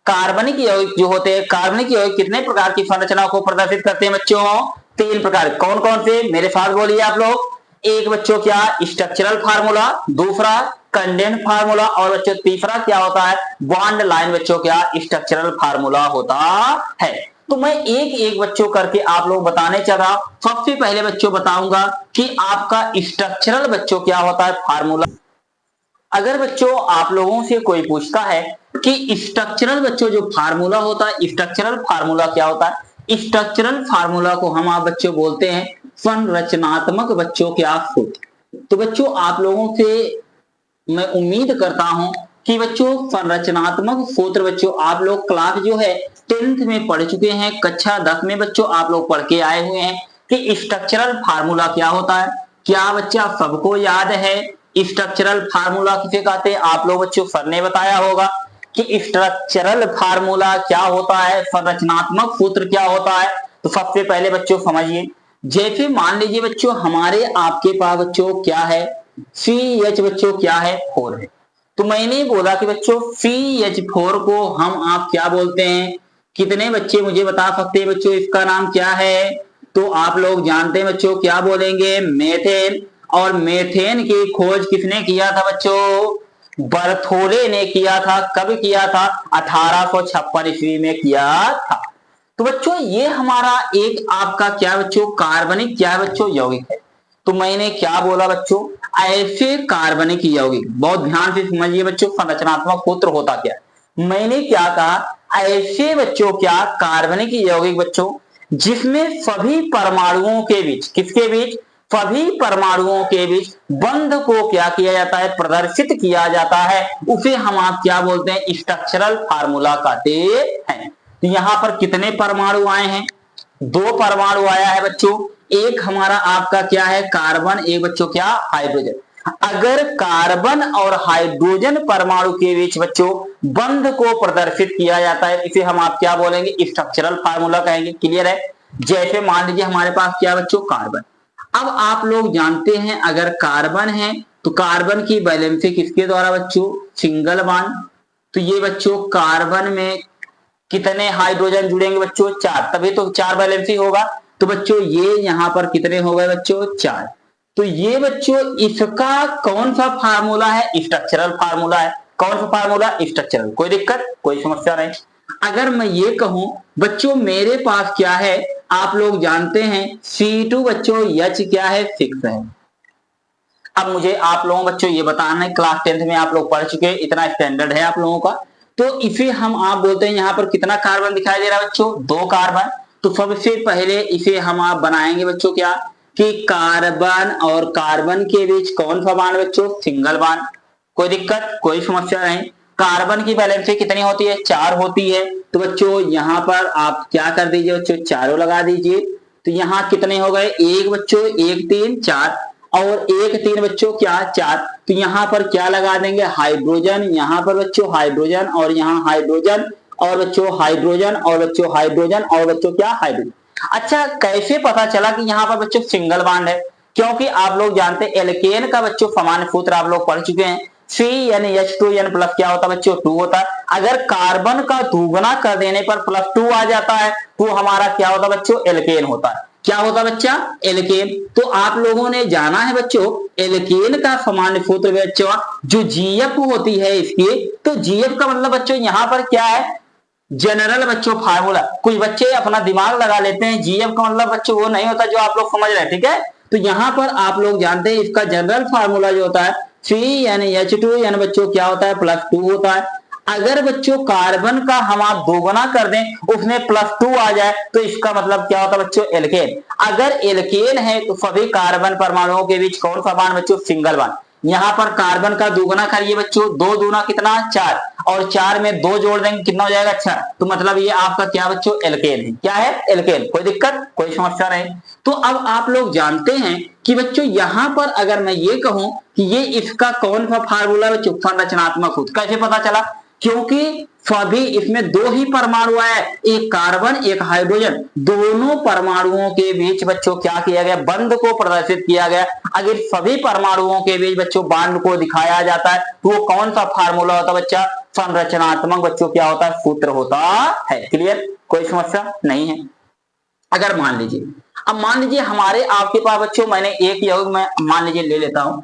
A: कार्बनिक यौगिक जो होते हैं, कार्बनिक यौगिक कितने प्रकार की संरचना को प्रदर्शित करते हैं बच्चों 3 प्रकार। कौन कौन से मेरे साथ बोलिए आप लोग। एक बच्चों क्या स्ट्रक्चरल फार्मूला, दूसरा कंडेंस्ड फार्मूला, और बच्चों तीसरा क्या होता है बॉन्ड लाइन बच्चों क्या स्ट्रक्चरल फार्मूला होता है। तो मैं एक एक बच्चों करके आप लोग बताने चल रहा हूं। सबसे पहले बच्चों बताऊंगा कि आपका स्ट्रक्चरल बच्चों क्या होता है फार्मूला। अगर बच्चों आप लोगों से कोई पूछता है कि स्ट्रक्चरल बच्चों जो फार्मूला होता है स्ट्रक्चरल फार्मूला क्या होता है, स्ट्रक्चरल फार्मूला को हम आप बच्चों बोलते हैं संरचनात्मक बच्चों क्या सूत्र। तो बच्चों आप लोगों से मैं उम्मीद करता हूं कि बच्चों संरचनात्मक सूत्र बच्चों आप लोग क्लास जो है 10th में पढ़ चुके हैं, कक्षा 10 में बच्चों आप लोग पढ़ के आए हुए हैं कि स्ट्रक्चरल फार्मूला क्या होता है। क्या बच्चा सबको याद है स्ट्रक्चरल फार्मूला किसे कहते हैं, आप लोग बच्चों सर ने बताया होगा कि स्ट्रक्चरल फार्मूला क्या होता है, संरचनात्मक सूत्र क्या होता है। तो सबसे पहले बच्चों समझिए, जैसे मान लीजिए बच्चों हमारे आपके पास बच्चों क्या है CH बच्चों क्या है 4 है। तो मैंने बोला कि बच्चों CH4 को हम आप क्या बोलते हैं, कितने बच्चे मुझे बता सकते हैं बच्चों इसका नाम क्या है। तो आप लोग जानते हैं बच्चों क्या बोलेंगे मेथेन। और मेथेन की खोज किसने किया था बच्चों बर्थोले ने किया था। कब किया था 1856 ईस्वी में किया था। तो बच्चों ये हमारा एक आपका क्या बच्चों कार्बनिक क्या बच्चों यौगिक है। तो मैंने क्या बोला बच्चों ऐसे कार्बनिक यौगिक, बहुत ध्यान से समझिए बच्चों संरचनात्मक सूत्र होता क्या। मैंने क्या कहा ऐसे बच्चों क्या कार्बनिक यौगिक बच्चों जिसमें सभी परमाणुओं के बीच, किसके बीच, सभी परमाणुओं के बीच बंध को क्या किया जाता है, प्रदर्शित किया जाता है, उसे हम आप क्या बोलते हैं, स्ट्रक्चरल फार्मूला कहते हैं। तो यहां पर कितने परमाणु आए हैं, 2 परमाणु आया है बच्चों, एक हमारा आपका क्या है कार्बन, एक बच्चों क्या हाइड्रोजन। अगर कार्बन और हाइड्रोजन परमाणु के बीच बच्चों बंध को प्रदर्शित किया जाता है, इसे हम आप क्या बोलेंगे, स्ट्रक्चरल फार्मूला कहेंगे। क्लियर है। जैसे मान लीजिए हमारे पास क्या बच्चों कार्बन, अब आप लोग जानते हैं अगर कार्बन है तो कार्बन की वैलेंसी किसके द्वारा बच्चों, सिंगल बॉन्ड। तो ये बच्चों कार्बन में कितने हाइड्रोजन जुड़ेंगे बच्चों, 4, तभी तो 4 वैलेंसी होगा। तो बच्चों ये यहां पर कितने हो गए बच्चों, 4। तो ये बच्चों इसका कौन सा फार्मूला है, स्ट्रक्चरल फार्मूला है। कौन सा फार्मूला, स्ट्रक्चरल। कोई दिक्कत, कोई समस्या नहीं। अगर मैं ये कहूं बच्चों मेरे पास क्या है, आप लोग जानते हैं C2 बच्चों H क्या है, 6 है। अब मुझे आप लोगों बच्चों ये बताना है, क्लास 10th में आप लोग पढ़ चुके हैं, इतना स्टैंडर्ड है आप लोगों का। तो इसे हम आप बोलते हैं यहाँ पर कितना कार्बन दिखाई दे रहा है बच्चों, 2 कार्बन। तो सबसे पहले इसे हम आप बनाएंगे बच्चों क्या, कि कार्बन और कार्बन के बीच कौन सा बॉन्ड बच्चों, सिंगल बॉन्ड। कोई दिक्कत, कोई समस्या नहीं। कार्बन की वैलेंसी कितनी होती है, 4 होती है। तो बच्चों यहाँ पर आप क्या कर दीजिए बच्चों, चारों लगा दीजिए। तो यहाँ कितने हो गए, 1 बच्चों 1 3 4 और 1 3 बच्चों क्या 4। तो यहाँ पर क्या लगा देंगे, हाइड्रोजन, यहाँ पर बच्चों हाइड्रोजन और यहाँ हाइड्रोजन और बच्चों हाइड्रोजन और बच्चों हाइड्रोजन और बच्चों क्या हाइड्रोजन। अच्छा कैसे पता चला कि यहाँ पर बच्चों सिंगल बॉन्ड है, क्योंकि आप लोग जानते हैं एल्केन का बच्चों सामान्य सूत्र आप लोग पढ़ चुके हैं, CnH2n प्लस क्या होता है बच्चों, 2 होता है। अगर कार्बन का दुगुना कर देने पर +2 आ जाता है तो हमारा क्या होता है बच्चों, एल्केन होता है। क्या होता बच्चा, एल्केन। तो आप लोगों ने जाना है बच्चों एल्केन का सामान्य सूत्र बच्चों जो GF होती है इसकी, तो GF का मतलब बच्चों यहाँ पर क्या है, जनरल बच्चों फार्मूला। कुछ बच्चे अपना दिमाग लगा लेते हैं, GF का मतलब बच्चों वो नहीं होता जो आप लोग समझ रहे हैं, ठीक है। तो यहाँ पर आप लोग जानते हैं इसका जनरल फार्मूला जो होता है CnH2n बच्चों क्या होता है, +2 होता है। अगर बच्चों कार्बन का हम आप दोगुना कर दें उसमें +2 आ जाए तो इसका मतलब क्या होता है बच्चों, एल्केन। अगर एल्केन है तो सभी कार्बन परमाणुओं के बीच कौन सा बॉन्ड बच्चों, सिंगल बॉन्ड। यहाँ पर कार्बन का दुगुना करिए बच्चों, 2 दूना कितना 4 और 4 में 2 जोड़ देंगे कितना हो जाएगा, 6। तो मतलब ये आपका क्या बच्चों, एल्केन है। क्या है, एल्केन। कोई दिक्कत, कोई समस्या नहीं। तो अब आप लोग जानते हैं कि बच्चों यहां पर अगर मैं ये कहूं कि ये इसका कौन सा फार्मूला बच्चों, संरचनात्मक सूत्र। कैसे पता चला, क्योंकि सभी इसमें 2 ही परमाणु आए, एक कार्बन एक हाइड्रोजन, दोनों परमाणुओं के बीच बच्चों क्या किया गया, बंध को प्रदर्शित किया गया। अगर सभी परमाणुओं के बीच बच्चों बांड को दिखाया जाता है तो वो कौन सा फार्मूला होता है बच्चा, संरचनात्मक बच्चों क्या होता है, सूत्र होता है। क्लियर, कोई समस्या नहीं है। अगर मान लीजिए, अब मान लीजिए हमारे आपके पास बच्चों मैंने एक यौगिक में मान लीजिए ले लेता हूं,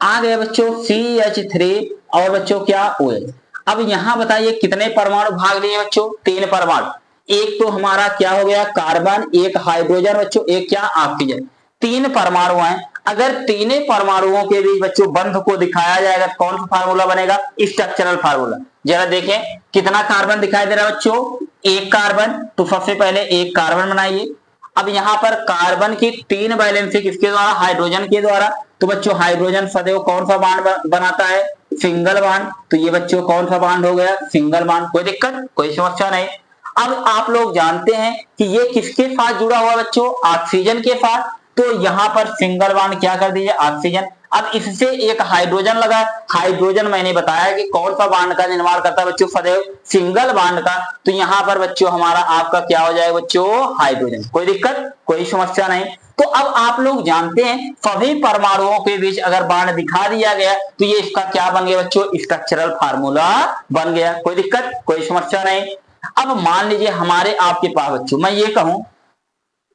A: आ गया बच्चों CH3 और बच्चों क्या OH। अब यहां बताइए कितने परमाणु भाग लिए बच्चों, 3 परमाणु। एक तो हमारा क्या हो गया कार्बन, एक हाइड्रोजन बच्चों, एक क्या ऑक्सीजन, 3 परमाणु हैं। अगर तीनों परमाणुओं के बीच बच्चों बंध को दिखाया जाएगा तो कौन सा फार्मूला बनेगा, स्ट्रक्चरल फार्मूला। जरा देखें कितना कार्बन दिखाई दे रहा है बच्चों, 1 कार्बन। तो सबसे पहले 1 कार्बन बनाइए। अब यहां पर कार्बन की 3 वैलेंसी किसके द्वारा, हाइड्रोजन के द्वारा। तो बच्चों हाइड्रोजन सदैव कौन सा बॉन्ड बनाता है, सिंगल बॉन्ड। तो ये बच्चों कौन सा बॉन्ड हो गया, सिंगल बॉन्ड। कोई दिक्कत, कोई समस्या नहीं। अब आप लोग जानते हैं कि ये किसके साथ जुड़ा हुआ बच्चों, ऑक्सीजन के साथ। तो यहां पर सिंगल बॉन्ड क्या कर दीजिए, ऑक्सीजन। अब इससे एक हाइड्रोजन लगा, हाइड्रोजन मैंने बताया कि कौन सा बॉन्ड का निर्माण करता है बच्चों, सदैव सिंगल बॉन्ड का। तो यहां पर बच्चों हमारा आपका क्या हो जाएगा बच्चों, हाइड्रोजन। कोई दिक्कत, कोई समस्या नहीं। तो अब आप लोग जानते हैं सभी परमाणुओं के बीच अगर बॉन्ड दिखा दिया गया तो ये इसका क्या बन गया बच्चों, स्ट्रक्चरल फार्मूला बन गया। कोई दिक्कत, कोई समस्या नहीं। अब मान लीजिए हमारे आपके पास बच्चों मैं ये कहूं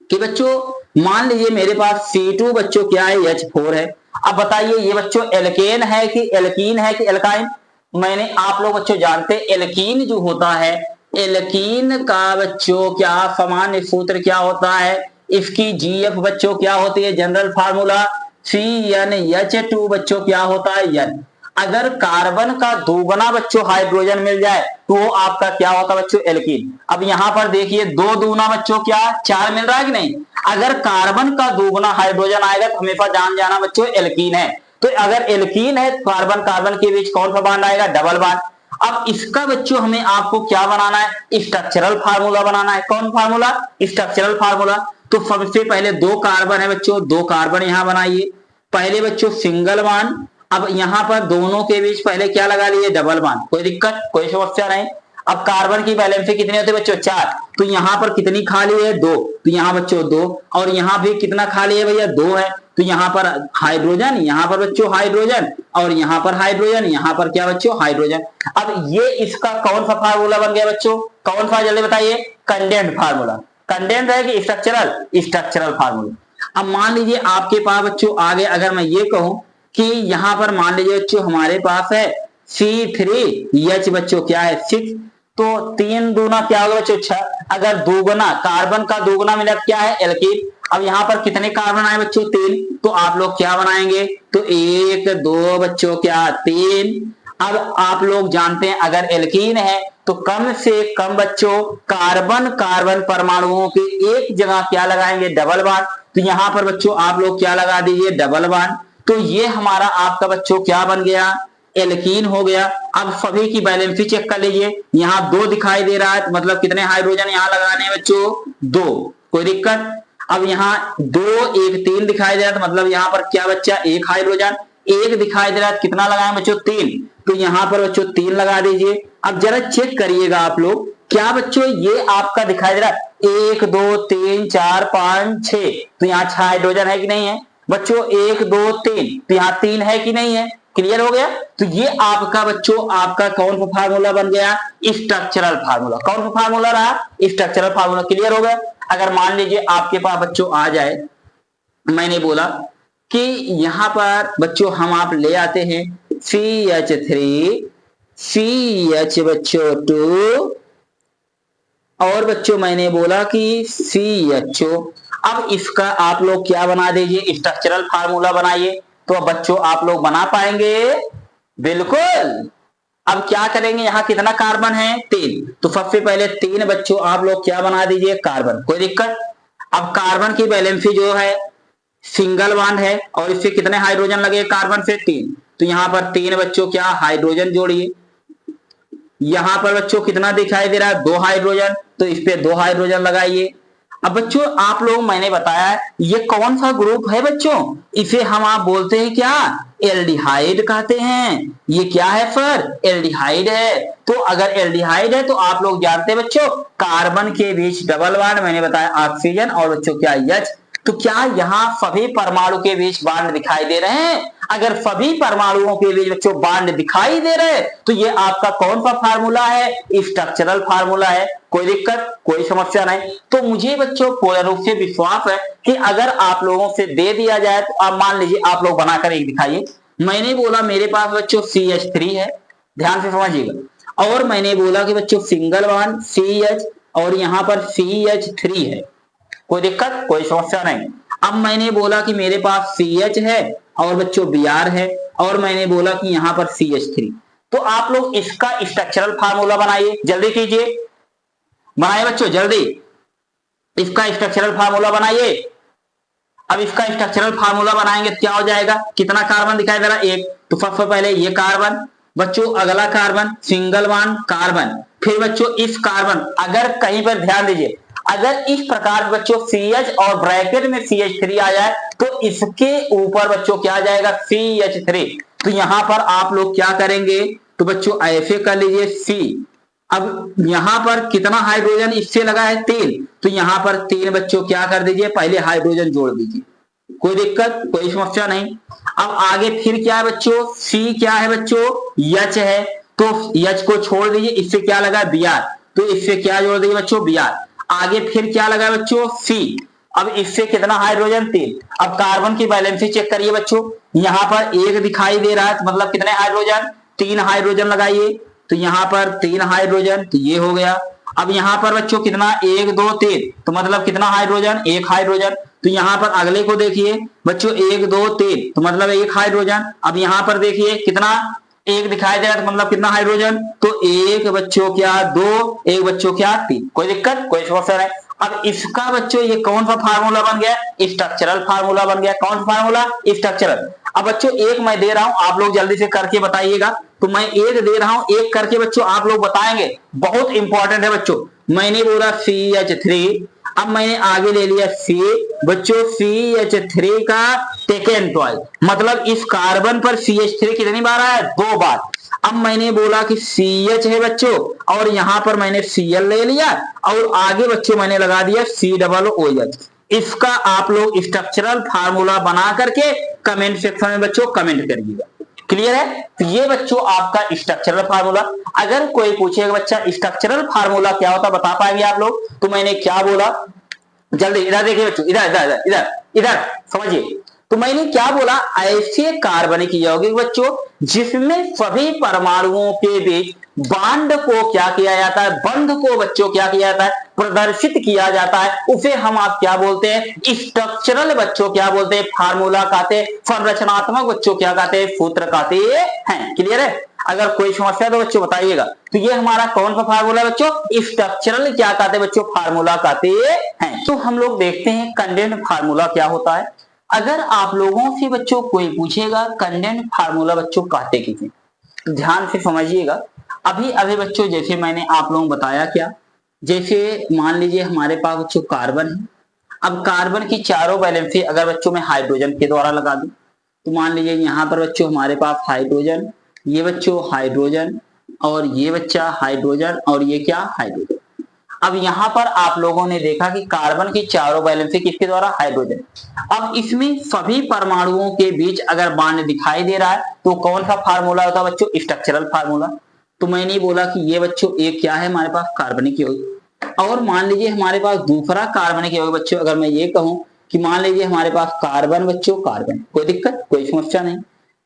A: कि बच्चों मान लीजिए मेरे पास C2 बच्चों क्या है, H4 है। अब बताइए ये बच्चों एल्केन है कि एल्कीन है कि एल्काइन। मैंने आप लोग बच्चों जानते हैं एल्कीन जो होता है, एल्कीन का बच्चों क्या सामान्य सूत्र क्या होता है, इसकी GF बच्चों क्या होती है, जनरल फार्मूला CnH2 बच्चों क्या होता है, N। अगर कार्बन का दोगुना बच्चों हाइड्रोजन मिल जाए तो वो आपका क्या होता है बच्चों, एल्कीन। अब यहाँ पर देखिए दो दूना बच्चों क्या 4 मिल रहा है कि नहीं। अगर कार्बन का दोगुना हाइड्रोजन आएगा तो हमेशा जान जाना बच्चों एल्कीन है। तो अगर एल्कीन है तो कार्बन कार्बन के बीच कौन सा बॉन्ड आएगा, डबल बॉन्ड। अब इसका बच्चों हमें आपको क्या बनाना है, स्ट्रक्चरल फार्मूला बनाना है। कौन फार्मूला, स्ट्रक्चरल फार्मूला। तो सबसे पहले दो कार्बन है बच्चों, दो कार्बन यहां बनाइए। पहले बच्चों सिंगल बॉन्ड, अब यहां पर दोनों के बीच पहले क्या लगा लिए, डबल बॉन्ड। कोई दिक्कत, कोई समस्या नहीं। अब कार्बन की वैलेंसी कितनी होती है बच्चों, 4। तो यहां पर कितनी खाली है, 2। तो यहां बच्चों 2, और यहां भी कितना खाली है भैया, 2 है। तो यहां पर हाइड्रोजन, यहां पर बच्चों हाइड्रोजन, और यहां पर हाइड्रोजन, यहां पर क्या बच्चों, हाइड्रोजन। अब ये इसका कौन सा फार्मूला बन गया बच्चों, कौन सा जल्दी बताइए, कंडेंस्ड फार्मूला। कंडेंस्ड है कि स्ट्रक्चरल, स्ट्रक्चरल फार्मूला। अब मान लीजिए आपके पास बच्चों आगे अगर मैं ये कहूं कि यहां पर मान लीजिए बच्चों हमारे पास है C3H बच्चों क्या है 6, तो 3 दूना क्या होगा बच्चों 6। अगर दोगुना कार्बन का दोगुना मिला क्या है, एल्कीन। अब यहां पर कितने कार्बन आए बच्चों, 3। तो आप लोग क्या बनाएंगे, तो 1 2 बच्चों क्या 3। अब आप लोग जानते हैं अगर एल्कीन है तो कम से कम बच्चों कार्बन कार्बन परमाणुओं के एक जगह क्या लगाएंगे, डबल बॉन्ड। तो यहां पर बच्चों आप लोग क्या लगा दीजिए, डबल बॉन्ड। तो ये हमारा आपका बच्चों क्या बन गया, एल्कीन हो गया। अब सभी की वैलेंसी चेक कर लीजिए, यहां 2 दिखाई दे रहा है, मतलब कितने हाइड्रोजन यहां लगाने हैं बच्चों, 2। कोई दिक्कत। अब यहाँ 2 1 3 दिखाई दे रहा है, तो मतलब यहाँ पर क्या बच्चा, 1 हाइड्रोजन। 1 दिखाई दे रहा है, कितना लगाए बच्चों, 3। तो यहाँ पर बच्चों 3 लगा दीजिए। अब जरा चेक करिएगा आप लोग, क्या बच्चों ये आपका दिखाई दे रहा है 1 2 3 4 5 6, तो यहाँ 6 हाइड्रोजन है कि नहीं है बच्चों, 1 2 3, तो यहाँ 3 है कि नहीं है। क्लियर हो गया। तो ये आपका बच्चों आपका कौन सा फार्मूला बन गया, स्ट्रक्चरल फार्मूला। कौन सा फार्मूला रहा, स्ट्रक्चरल फार्मूला। क्लियर हो गया। अगर मान लीजिए आपके पास बच्चों आ जाए, मैंने बोला कि यहां पर बच्चों हम आप ले आते हैं CH3 CH बच्चों 2, और बच्चों मैंने बोला कि CHO। अब इसका आप लोग क्या बना दीजिए, स्ट्रक्चरल फार्मूला बनाइए। तो बच्चों आप लोग बना पाएंगे, बिल्कुल। अब क्या करेंगे, यहां कितना कार्बन है, 3। तो सबसे पहले 3 बच्चों आप लोग क्या बना दीजिए, कार्बन। कोई दिक्कत। अब कार्बन की वैलेंसी जो है सिंगल बॉन्ड है, और इससे कितने हाइड्रोजन लगे, कार्बन से 3। तो यहां पर 3 बच्चों क्या हाइड्रोजन जोड़िए। यहां पर बच्चों कितना दिखाई दे रहा है, 2 हाइड्रोजन, तो इस पे 2 हाइड्रोजन लगाइए। अब बच्चों आप लोग मैंने बताया ये कौन सा ग्रुप है बच्चों, इसे हम आप बोलते हैं क्या, एल्डिहाइड कहते हैं। ये क्या है सर, एल्डिहाइड है। तो अगर एल्डिहाइड है तो आप लोग जानते हैं बच्चों कार्बन के बीच डबल बॉन्ड, मैंने बताया ऑक्सीजन और बच्चों क्या H। तो क्या यहाँ सभी परमाणु के बीच बॉन्ड दिखाई दे रहे हैं। अगर सभी परमाणुओं के बीच बच्चों बॉन्ड दिखाई दे रहे हैं तो ये आपका कौन सा फार्मूला है, स्ट्रक्चरल फार्मूला है। कोई दिक्कत, कोई समस्या नहीं। तो मुझे बच्चों पूर्ण रूप से विश्वास है कि अगर आप लोगों से दे दिया जाए तो आप मान लीजिए आप लोग बनाकर एक दिखाइए। मैंने बोला मेरे पास बच्चों CH3 है, ध्यान से समझिएगा, और मैंने बोला कि बच्चों सिंगल बॉन्ड CH, और यहां पर CH3 है। कोई दिक्कत, कोई समस्या नहीं। अब मैंने बोला कि मेरे पास CH है और बच्चों Br है, और मैंने बोला कि यहां पर CH3। तो आप लोग इसका स्ट्रक्चरल फार्मूला बनाइए, जल्दी कीजिए, बनाइए बच्चों जल्दी, इसका स्ट्रक्चरल फार्मूला बनाइए। अब इसका स्ट्रक्चरल फार्मूला बनाएंगे क्या हो जाएगा, कितना कार्बन दिखाई दे रहा है, 1। तो सबसे पहले ये कार्बन बच्चों, अगला कार्बन सिंगल बॉन्ड कार्बन, फिर बच्चों इस कार्बन, अगर कहीं पर ध्यान दीजिए, अगर इस प्रकार बच्चों CH और ब्रैकेट में CH3 आ जाए तो इसके ऊपर बच्चों क्या आ जाएगा, CH3। तो यहां पर आप लोग क्या करेंगे, तो बच्चों ऐसे कर लीजिए C। अब यहां पर कितना हाइड्रोजन इससे लगा है, 3। तो यहां पर 3 बच्चों क्या कर दीजिए, पहले हाइड्रोजन जोड़ दीजिए। कोई दिक्कत, कोई समस्या नहीं। अब आगे फिर क्या है बच्चों, C क्या है बच्चों, H है, तो H को छोड़ दीजिए, इससे क्या लगा Br, तो इससे क्या जोड़ दीजिए बच्चों, Br। आगे फिर क्या लगा बच्चों, C। अब इससे कितना हाइड्रोजन, 3। अब कार्बन की वैलेंसी चेक करिए बच्चों, यहां पर 1 दिखाई दे रहा है, तो मतलब कितने हाइड्रोजन, 3 हाइड्रोजन लगाइए। तो यहां पर 3 हाइड्रोजन, तो ये हो गया। अब यहां पर बच्चों कितना, 1 2 3, तो मतलब कितना हाइड्रोजन, 1 हाइड्रोजन। तो यहां पर अगले को देखिए बच्चों, 1 2 3, तो मतलब 1 हाइड्रोजन। अब यहां पर देखिए कितना, एक दिखाई दे रहा है तो मतलब कितना हाइड्रोजन, तो एक बच्चों क्या 2, एक बच्चों क्या 3। कोई दिक्कत, कोई समस्या नहीं। अब इसका बच्चों ये कौन सा फार्मूला बन गया, स्ट्रक्चरल फार्मूला बन गया। कौन सा फार्मूला, स्ट्रक्चरल। अब बच्चों एक मैं दे रहा हूं, आप लोग जल्दी से करके बताइएगा। तो मैं एक दे रहा हूं, एक करके बच्चों आप लोग बताएंगे, बहुत इंपॉर्टेंट है बच्चों। मैंने बोला CH3, अब मैंने आगे ले लिया C बच्चों, CH3 का सेकेंड ट्वाइस, मतलब इस कार्बन पर CH3 कितनी बार आया, 2 बार। अब मैंने बोला कि CH है बच्चों, और यहां पर मैंने Cl ले लिया, और आगे बच्चों मैंने लगा दिया COOH। इसका आप लोग स्ट्रक्चरल फार्मूला बना करके कमेंट सेक्शन में बच्चों कमेंट करिएगा। क्लियर है, तो ये बच्चों आपका स्ट्रक्चरल फार्मूला। अगर कोई पूछेगा बच्चा स्ट्रक्चरल फार्मूला क्या होता, बता पाएंगे आप लोग, तो मैंने क्या बोला, जल्दी इधर देखिए बच्चों, इधर इधर इधर इधर इधर समझिए। तो मैंने क्या बोला, ऐसे कार्बनिक यौगिक बच्चों जिसमें सभी परमाणुओं के बीच बांड को क्या किया जाता है, बंध को बच्चों क्या किया जाता है, प्रदर्शित किया जाता है, उसे हम आप क्या बोलते हैं, स्ट्रक्चरल बच्चों क्या बोलते हैं, फार्मूला कहते हैं, संरचनात्मक बच्चों क्या कहते हैं, सूत्र कहते हैं। क्लियर है, अगर कोई समस्या तो बच्चों बताइएगा। तो ये हमारा कौन सा फार्मूला है बच्चों, स्ट्रक्चरल क्या कहते हैं बच्चों, फार्मूला कहते हैं। तो हम लोग देखते हैं कंडेंस्ड फार्मूला क्या होता है। अगर आप लोगों से बच्चों कोई पूछेगा कंडेंस्ड फार्मूला बच्चों कहते किसे, ध्यान से समझिएगा। अभी अभी बच्चों जैसे मैंने आप लोगों को बताया क्या, जैसे मान लीजिए हमारे पास बच्चों कार्बन है। अब कार्बन की चारों वैलेंसी अगर बच्चों में हाइड्रोजन के द्वारा लगा दूं, तो मान लीजिए यहाँ पर बच्चों हमारे पास हाइड्रोजन, ये बच्चों हाइड्रोजन, और ये बच्चा हाइड्रोजन, और ये क्या हाइड्रोजन। अब यहां पर आप लोगों ने देखा कि कार्बन की चारों वैलेंसी किसके द्वारा, हाइड्रोजन। अब इसमें सभी परमाणुओं के बीच अगर बांड दिखाई दे रहा है तो कौन सा फार्मूला होता है बच्चों, स्ट्रक्चरल फार्मूला। तो मैंने बोला कि ये बच्चों एक क्या है हमारे पास, कार्बनिक यौगिक। और मान लीजिए हमारे पास दूसरा कार्बनिक यौगिक बच्चों, अगर मैं ये कहूं कि मान लीजिए हमारे पास कार्बन बच्चों, कार्बन, कोई दिक्कत, कोई समस्या नहीं।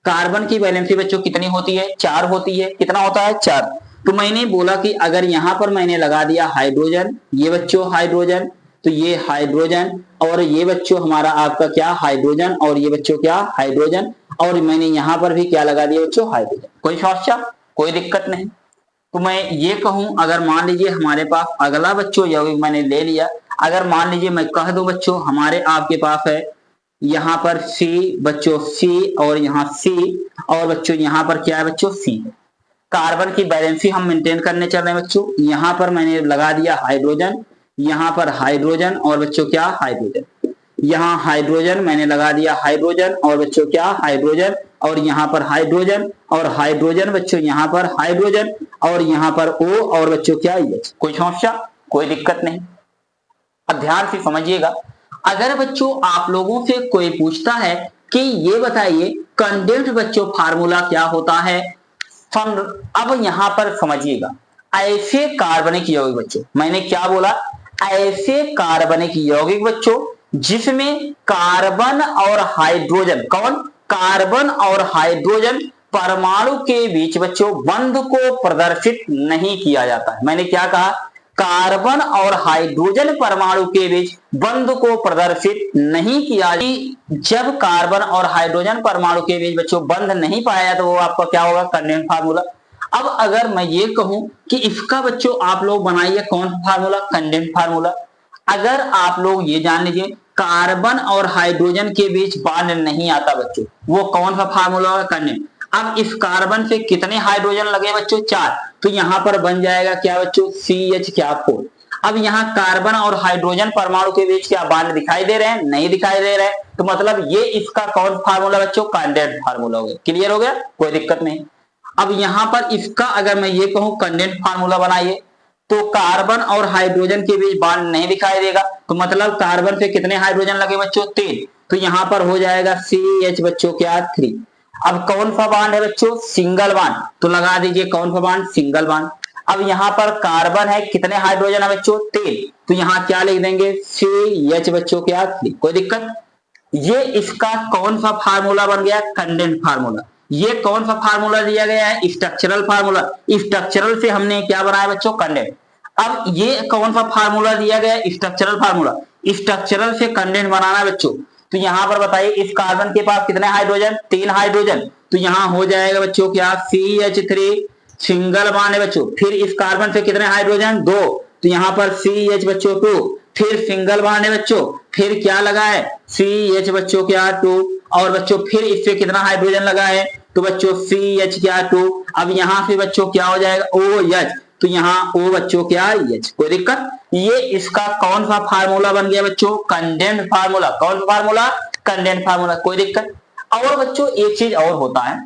A: कार्बन की वैलेंसी बच्चों कितनी होती है, 4 होती है। कितना होता है, 4। तो मैंने बोला कि अगर यहां पर मैंने लगा दिया हाइड्रोजन, ये बच्चों हाइड्रोजन, तो ये हाइड्रोजन, और ये बच्चों हमारा आपका क्या हाइड्रोजन, और ये बच्चों क्या हाइड्रोजन, और मैंने यहां पर भी क्या लगा दिया बच्चों हाइड्रोजन। कोई समस्या, कोई दिक्कत नहीं। तो मैं ये कहूं, अगर मान लीजिए हमारे पास अगला बच्चों यौगिक मैंने ले लिया, अगर मान लीजिए मैं कह दूं बच्चों हमारे आपके पास है यहां पर C बच्चों, C, और यहाँ C, और बच्चों यहां पर क्या है बच्चों, C है। कार्बन की बैलेंसी हम मेंटेन करने चल रहे हैं बच्चों। यहां पर मैंने लगा दिया हाइड्रोजन, यहां पर हाइड्रोजन, और बच्चों क्या हाइड्रोजन, यहां हाइड्रोजन मैंने लगा दिया हाइड्रोजन, और बच्चों क्या हाइड्रोजन, और यहां पर हाइड्रोजन, और हाइड्रोजन बच्चों यहां पर हाइड्रोजन, और यहां पर O, और बच्चों क्या H। कोई समस्या, कोई दिक्कत नहीं। अब ध्यान से समझिएगा, अगर बच्चों आप लोगों से कोई पूछता है कि ये बताइए कंडेंस्ड बच्चों फार्मूला क्या होता है, अब यहां पर समझिएगा, ऐसे कार्बनिक यौगिक बच्चों, मैंने क्या बोला, ऐसे कार्बनिक यौगिक बच्चों जिसमें कार्बन और हाइड्रोजन, कौन, कार्बन और हाइड्रोजन परमाणु के बीच बच्चों बंध को प्रदर्शित नहीं किया जाता है। मैंने क्या कहा, कार्बन और हाइड्रोजन परमाणु के बीच बंध को प्रदर्शित नहीं किया। जब कार्बन और हाइड्रोजन परमाणु के बीच बच्चों बंध नहीं पाया तो वो आपका क्या होगा, कंडेंस्ड फार्मूला। अब अगर मैं ये कहूं कि इसका बच्चों आप लोग बनाइए कौन सा फार्मूला, कंडेंस्ड फार्मूला। अगर आप लोग ये जान लीजिए कार्बन और हाइड्रोजन के बीच बांड नहीं आता बच्चों, वो कौन सा फार्मूला होगा, कंडेंस्ड। अब इस कार्बन से कितने हाइड्रोजन लगे बच्चों, 4, तो यहां पर बन जाएगा क्या बच्चों, CH क्या 4। अब यहाँ कार्बन और हाइड्रोजन परमाणु के बीच क्या बांड दिखाई दे रहे हैं, नहीं दिखाई दे रहे हैं, तो मतलब ये इसका कौन फार्मूला बच्चों, कंडेंस्ड फार्मूला हो गया। क्लियर हो गया, कोई दिक्कत नहीं। अब यहां पर इसका अगर मैं ये कहूं कंडेंस्ड फार्मूला बनाइए, तो कार्बन और हाइड्रोजन के बीच बांड नहीं दिखाई देगा, तो मतलब कार्बन से कितने हाइड्रोजन लगे बच्चों, 3, तो यहां पर हो जाएगा CH बच्चों क्या 3। अब कौन सा बांड है बच्चों, सिंगल बांड, तो लगा दीजिए कौन सा बांड, सिंगल बांड। अब यहां पर कार्बन है, कितने हाइड्रोजन है बच्चों, 3, तो यहां क्या लिख देंगे, CH बच्चों क्या 3। कोई दिक्कत, ये इसका कौन सा फार्मूला बन गया, कंडेंस्ड फार्मूला। ये कौन सा फार्मूला दिया गया है, स्ट्रक्चरल फार्मूला। स्ट्रक्चरल से हमने क्या बनाया बच्चों, कंडेंस्ड। अब ये कौन सा फार्मूला दिया गया, स्ट्रक्चरल फार्मूला। स्ट्रक्चरल से कंडेंस्ड बनाना है बच्चों, तो यहाँ पर बताइए इस कार्बन के पास कितने हाइड्रोजन, 3 हाइड्रोजन, तो यहाँ हो जाएगा बच्चों क्या CH3 सिंगल बॉन्ड है बच्चों। फिर इस कार्बन पे कितने हाइड्रोजन, 2, तो यहाँ पर CH बच्चों 2, फिर सिंगल बॉन्ड है बच्चों, फिर क्या लगा है CH बच्चों क्या 2, और बच्चों फिर इससे कितना हाइड्रोजन लगा है, तो बच्चों CH क्या 2। अब यहाँ पे बच्चों क्या हो जाएगा OH, तो यहाँ O बच्चों क्या H, कोई दिक्कत। ये इसका कौन सा फार्मूला बन गया बच्चों, कंडेंस्ड फार्मूला। कौन सा फार्मूला, कंडेंस्ड फार्मूला, कोई दिक्कत। और बच्चों एक चीज और होता है,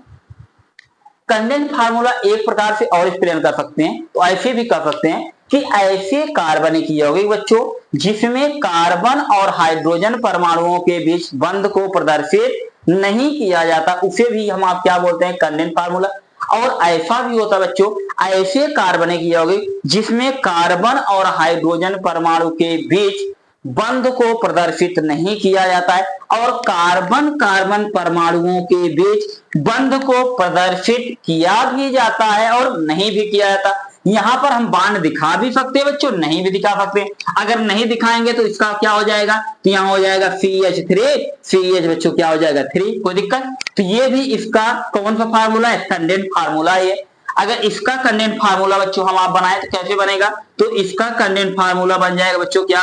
A: कंडेंस्ड फार्मूला एक प्रकार से और एक्सप्लेन कर सकते हैं, तो ऐसे भी कर सकते हैं कि ऐसे कार्बनिक यौगिक बच्चों जिसमें कार्बन और हाइड्रोजन परमाणुओं के बीच बंध को प्रदर्शित नहीं किया जाता, उसे भी हम आप क्या बोलते हैं, कंडेंस्ड फार्मूला। और ऐसा भी होता है बच्चों, ऐसे कार्बनिक यौगिक जिसमें कार्बन और हाइड्रोजन परमाणु के बीच बंध को प्रदर्शित नहीं किया जाता है, और कार्बन कार्बन परमाणुओं के बीच बंध को प्रदर्शित किया भी जाता है और नहीं भी किया जाता। यहां पर हम बांड दिखा भी सकते हैं बच्चों, नहीं भी दिखा सकते। अगर नहीं दिखाएंगे तो इसका क्या हो जाएगा, तो यहाँ हो जाएगा CH3, CH बच्चों क्या हो जाएगा 3, कोई दिक्कत। तो ये भी इसका कौन सा फार्मूला है, कंडेंस्ड फार्मूला है। अगर इसका कंडेंस्ड फार्मूला बच्चों हम आप बनाए तो कैसे बनेगा, तो इसका कंडेंस्ड फार्मूला बन जाएगा बच्चों क्या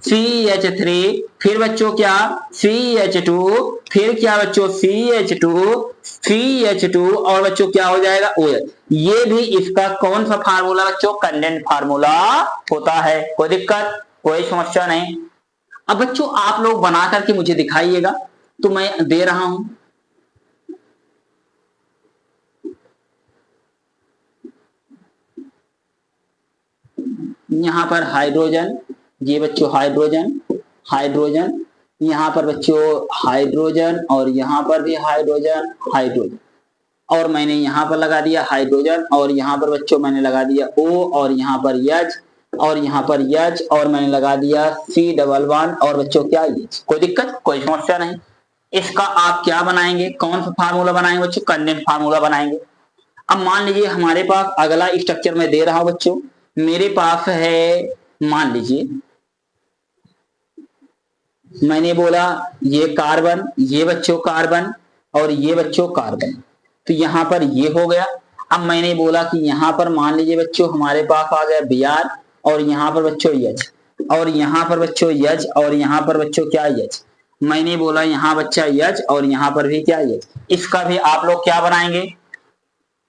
A: CH3, फिर बच्चों क्या CH2, फिर क्या बच्चों CH2 और बच्चों क्या हो जाएगा OH। ये भी इसका कौन सा फार्मूला बच्चों, कंडेंस्ड फार्मूला होता है, कोई दिक्कत, कोई समस्या नहीं। अब बच्चों आप लोग बना करके मुझे दिखाइएगा, तो मैं दे रहा हूं। यहां पर हाइड्रोजन, ये बच्चों हाइड्रोजन, यहाँ पर बच्चों हाइड्रोजन, और यहाँ पर भी हाइड्रोजन, और मैंने यहाँ पर लगा दिया हाइड्रोजन, और यहाँ पर बच्चों मैंने लगा दिया O, और यहाँ पर H, और यहाँ पर H, और मैंने लगा दिया C डबल बॉन्ड, और बच्चों क्या H, कोई दिक्कत, कोई समस्या नहीं। इसका आप क्या बनाएंगे, कौन सा फार्मूला बनाएंगे बच्चों, कंडेंस्ड फार्मूला बनाएंगे। अब मान लीजिए हमारे पास अगला स्ट्रक्चर में दे रहा हूं बच्चों, मेरे पास है, मान लीजिए मैंने बोला ये कार्बन, ये बच्चों कार्बन, और ये बच्चों कार्बन, तो यहां पर ये हो गया। अब मैंने बोला कि यहां पर मान लीजिए बच्चों हमारे पास आ गया Br, और यहां पर बच्चों H, और यहां पर बच्चों H, और यहां पर बच्चों क्या H, मैंने बोला यहां बच्चा H, और यहां पर भी क्या H। इसका भी आप लोग क्या बनाएंगे,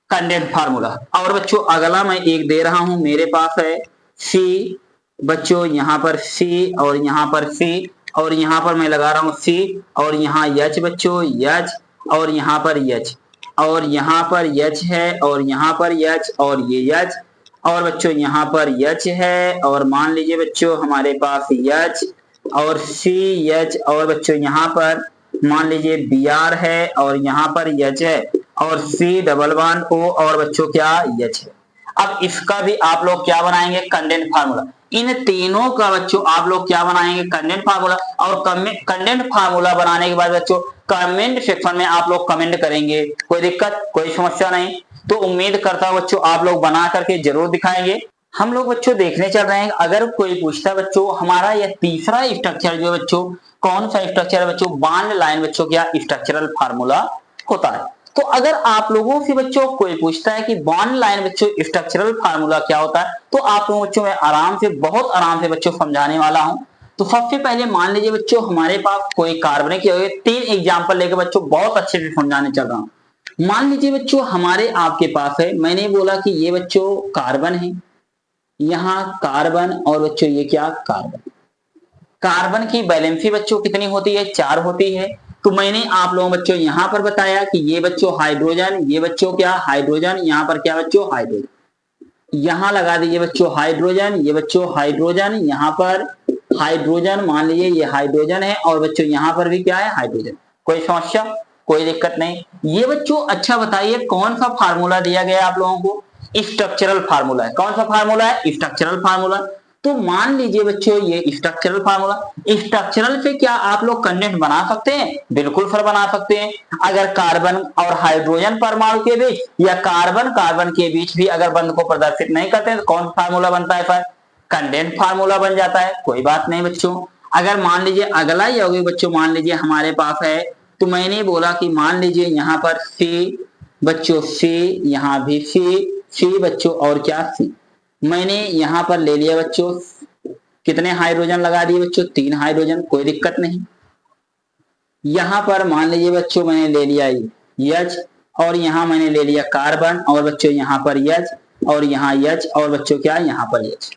A: कंडेंस्ड फार्मूला। और बच्चों अगला मैं एक दे रहा हूं, मेरे पास है C बच्चों, यहां पर C, और यहां पर C, और यहां पर मैं लगा रहा हूं C, और यहाँ H बच्चों H, और यहां पर H, और यहां पर H है, और यहां पर H, और ये H, और बच्चों यहां पर H है, और मान लीजिए बच्चों हमारे पास H और CH, और बच्चों यहां पर मान लीजिए Br है, और यहां पर H है, और C डबल बॉन्ड O, और बच्चों क्या H है। अब इसका भी आप लोग क्या बनाएंगे, कंडेंस्ड फार्मूला। इन तीनों का बच्चों आप लोग क्या बनाएंगे, कंडेंस्ड फार्मूला। और कंडेंस्ड फार्मूला बनाने के बाद बच्चों कमेंट सेक्शन में आप लोग कमेंट करेंगे, कोई दिक्कत, कोई समस्या नहीं। तो उम्मीद करता हूं बच्चों आप लोग बना करके जरूर दिखाएंगे। हम लोग बच्चों देखने चल रहे हैं, अगर कोई पूछता है बच्चों हमारा यह तीसरा स्ट्रक्चर जो बच्चों कौन सा स्ट्रक्चर है बच्चों, बॉन्ड लाइन बच्चों क्या स्ट्रक्चरल फार्मूला होता है। तो अगर आप लोगों से बच्चों कोई पूछता है कि बॉन्ड लाइन बच्चों स्ट्रक्चरल फार्मूला क्या होता है, तो आप लोगों बच्चों मैं आराम से, बहुत आराम से बच्चों समझाने वाला हूं। तो सबसे पहले मान लीजिए बच्चों हमारे पास कोई कार्बनिक यौगिक, 3 एग्जांपल लेकर बच्चों बहुत अच्छे से समझाने चल रहा हूं। मान लीजिए बच्चों हमारे आपके पास है, मैंने बोला कि ये बच्चों कार्बन है, यहाँ कार्बन, और बच्चों ये क्या कार्बन। कार्बन की वैलेंसी बच्चों कितनी होती है, 4 होती है। तो मैंने आप लोगों बच्चों यहां पर बताया कि ये बच्चों हाइड्रोजन, ये बच्चों क्या हाइड्रोजन, यहां पर क्या बच्चों हाइड्रोजन, यहां लगा दीजिए बच्चों हाइड्रोजन, ये बच्चों हाइड्रोजन, यहां पर हाइड्रोजन, मान लीजिए ये हाइड्रोजन है, और बच्चों यहां पर भी क्या है हाइड्रोजन, कोई समस्या, कोई दिक्कत नहीं। ये बच्चों अच्छा बताइए कौन सा फार्मूला दिया गया आप लोगों को, स्ट्रक्चरल फार्मूला है। कौन सा फार्मूला है, स्ट्रक्चरल फार्मूला। तो मान लीजिए बच्चों ये स्ट्रक्चरल फार्मूला, स्ट्रक्चरल से क्या आप लोग कंडेंस्ड बना सकते हैं, बिल्कुल सर बना सकते हैं। अगर कार्बन और हाइड्रोजन परमाणु के बीच या कार्बन कार्बन के बीच भी अगर बंध को प्रदर्शित नहीं करते हैं तो कौन फार्मूला बनता है सर, कंडेंस्ड फार्मूला बन जाता है, कोई बात नहीं बच्चों। अगर मान लीजिए अगला यौगिक बच्चों मान लीजिए हमारे पास है, तो मैंने बोला कि मान लीजिए यहाँ पर सी बच्चों, सी यहाँ भी सी बच्चों और क्या सी, मैंने यहाँ पर ले लिया बच्चों, कितने हाइड्रोजन लगा दिए बच्चों, 3 हाइड्रोजन, कोई दिक्कत नहीं। यहाँ पर मान लीजिए बच्चों मैंने ले लिया H, और यहाँ मैंने ले लिया कार्बन, और बच्चों यहाँ पर H, और यहाँ H, और बच्चों क्या यहाँ पर H,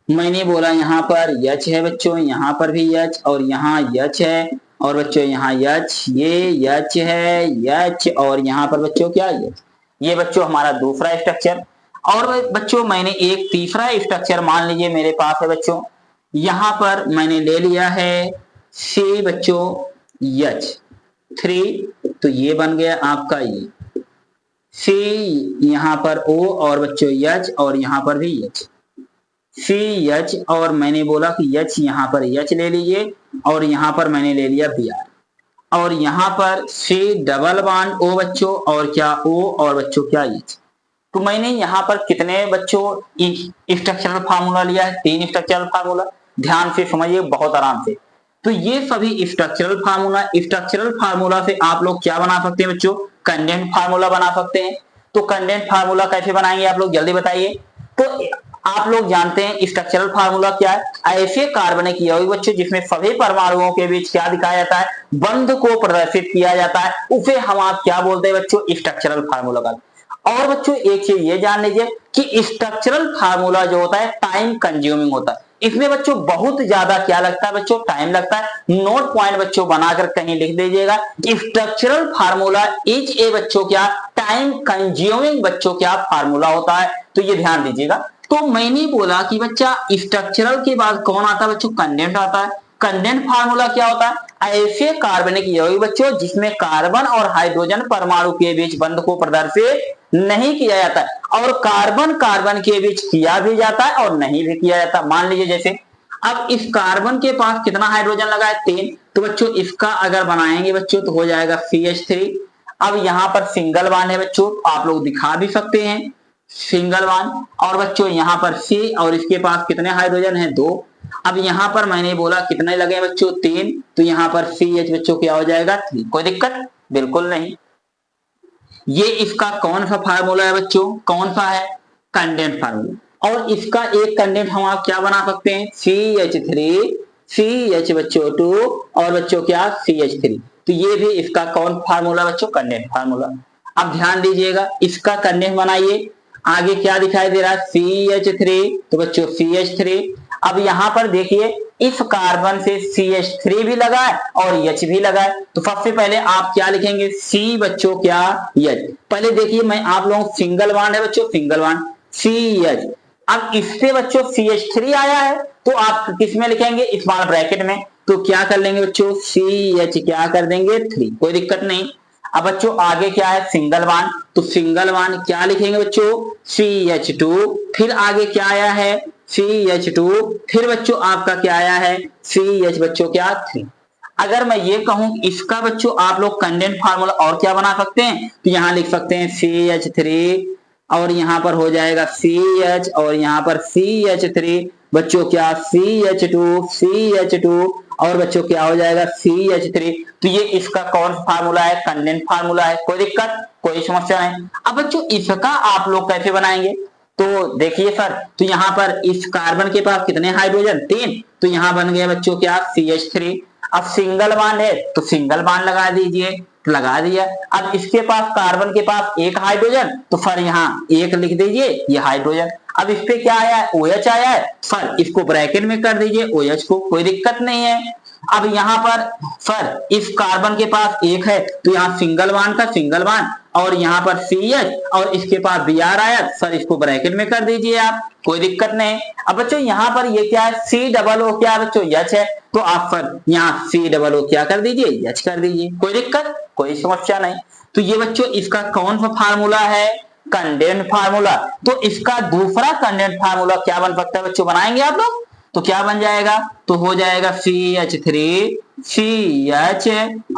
A: मैंने बोला यहाँ पर H है बच्चों, यहाँ पर भी H, और यहाँ H है, और बच्चों यहाँ H, ये H है H, और यहाँ पर बच्चों क्या H। ये बच्चों हमारा दूसरा स्ट्रक्चर। और बच्चों मैंने एक तीसरा स्ट्रक्चर मान लीजिए मेरे पास है बच्चों, यहाँ पर मैंने ले लिया है C बच्चों H3, तो ये बन गया आपका ये C, यहाँ पर O, और बच्चों H, और यहाँ पर भी H, CH, और मैंने बोला कि H यहाँ पर H ले लीजिए, और यहाँ पर मैंने ले लिया Br, और यहाँ पर C डबल बॉन्ड O बच्चों, और क्या O, और बच्चों क्या H। तो मैंने यहाँ पर कितने बच्चों स्ट्रक्चरल फार्मूला लिया है, 3 स्ट्रक्चरल फार्मूला। ध्यान से समझिए बहुत आराम से। तो ये सभी स्ट्रक्चरल फार्मूला से आप लोग क्या बना सकते हैं बच्चों, कंडेंस फार्मूला बना सकते हैं। तो कंडेंस फार्मूला कैसे बनाएंगे आप लोग जल्दी बताइए। तो आप लोग जानते हैं स्ट्रक्चरल फार्मूला क्या है, ऐसे कार्बनिक यौगिक बच्चों जिसमें सभी परमाणुओं के बीच क्या दिखाया जाता है, बंध को प्रदर्शित किया जाता है, उसे हम आप क्या बोलते हैं बच्चों, स्ट्रक्चरल फार्मूला का। और बच्चों एक चीज ये जान लीजिए कि स्ट्रक्चरल फार्मूला जो होता है टाइम कंज्यूमिंग होता है, इसमें बच्चों बहुत ज्यादा क्या लगता है बच्चों, टाइम लगता है। नोट पॉइंट बच्चों बनाकर कहीं लिख दीजिएगा, स्ट्रक्चरल फार्मूला इज ए बच्चों क्या टाइम कंज्यूमिंग बच्चों क्या फार्मूला होता है, तो ये ध्यान दीजिएगा। तो मैंने बोला कि बच्चा स्ट्रक्चरल के बाद कौन आता है बच्चों, कंडेंस आता है। कंडेंस फार्मूला क्या होता है, ऐसे कार्बनिक यौगिक बच्चों जिसमें कार्बन और हाइड्रोजन परमाणु के बीच बंध को प्रदर्शित नहीं किया जाता है, और कार्बन कार्बन के बीच किया भी जाता है और नहीं भी किया जाता। मान लीजिए जैसे अब इस कार्बन के पास कितना हाइड्रोजन लगा है, 3, तो बच्चों इसका अगर बनाएंगे बच्चों तो हो जाएगा CH3। अब यहाँ पर सिंगल बॉन्ड है बच्चों, आप लोग दिखा भी सकते हैं सिंगल बॉन्ड, और बच्चों यहाँ पर C, और इसके पास कितने हाइड्रोजन है, 2। अब यहाँ पर मैंने बोला कितने लगे बच्चों, 3, तो यहाँ पर CH बच्चों क्या हो जाएगा, 3। कोई दिक्कत बिल्कुल नहीं। ये इसका कौन सा फार्मूला है बच्चों, कौन सा है, कंडेंस फार्मूला। और इसका एक कंडेंस हम आप क्या बना सकते हैं, CH3 CH बच्चों 2, और बच्चों क्या CH3, तो ये भी इसका कौन फार्मूला बच्चों, कंडेंस फार्मूला। अब ध्यान दीजिएगा इसका कंडेंस बनाइए, आगे क्या दिखाई दे रहा है, CH3, तो बच्चों CH3। अब यहाँ पर देखिए इस कार्बन से CH3 भी लगा है और H भी लगा है, तो सबसे पहले आप क्या लिखेंगे, C बच्चों क्या H। पहले देखिए मैं आप लोगों सिंगल बॉन्ड है बच्चों, सिंगल बॉन्ड CH। अब इससे बच्चों CH3 आया है, तो आप किस में लिखेंगे, स्मॉल ब्रैकेट में, तो क्या कर लेंगे बच्चों, CH क्या कर देंगे 3, कोई दिक्कत नहीं। अब बच्चों आगे क्या है, सिंगल बॉन्ड, तो सिंगल बॉन्ड क्या लिखेंगे बच्चों, CH2, फिर आगे क्या आया है CH2, फिर बच्चों आपका क्या आया है CH बच्चों क्या 3। अगर मैं ये कहूं इसका बच्चों आप लोग कंडेंस फार्मूला और क्या बना सकते हैं, तो यहां लिख सकते हैं CH3, और यहां पर हो जाएगा CH, और यहां पर CH3 बच्चों क्या CH2, और बच्चों क्या हो जाएगा CH3। तो ये इसका कौन फार्मूला है, कंडेंस फार्मूला है, कोई दिक्कत कोई समस्या नहीं। अब बच्चों इसका आप लोग कैसे बनाएंगे, तो देखिए सर, तो यहाँ पर इस कार्बन के पास कितने हाइड्रोजन, 3, तो यहाँ बन गया बच्चों क्या CH3। अब सिंगल बॉन्ड है तो सिंगल बॉन्ड लगा दीजिए, लगा दिया। अब इसके पास कार्बन के पास 1 हाइड्रोजन, तो फिर यहाँ 1 लिख दीजिए, ये हाइड्रोजन। अब इस पे क्या आया है, OH आया है, फिर इसको ब्रैकेट में कर दीजिए OH को, कोई दिक्कत नहीं है। अब यहाँ पर फिर इस कार्बन के पास 1 है, तो यहाँ सिंगल बॉन्ड का सिंगल बॉन्ड, और यहाँ पर CH, और इसके पास Br आया, सर इसको ब्रैकेट में कर दीजिए आप, कोई दिक्कत नहीं। अब बच्चों यहाँ पर ये क्या है, COO क्या है बच्चों, H है, तो आप फिर यहाँ COO क्या कर दीजिए, H कर दीजिए, कोई दिक्कत कोई समस्या नहीं। तो ये बच्चों इसका कौन सा फार्मूला है, कंडेंस फार्मूला। तो इसका दूसरा कंडेंस फार्मूला क्या बन सकता है बच्चों, बनाएंगे आप लोग, तो क्या बन जाएगा, तो हो जाएगा CH3 CH,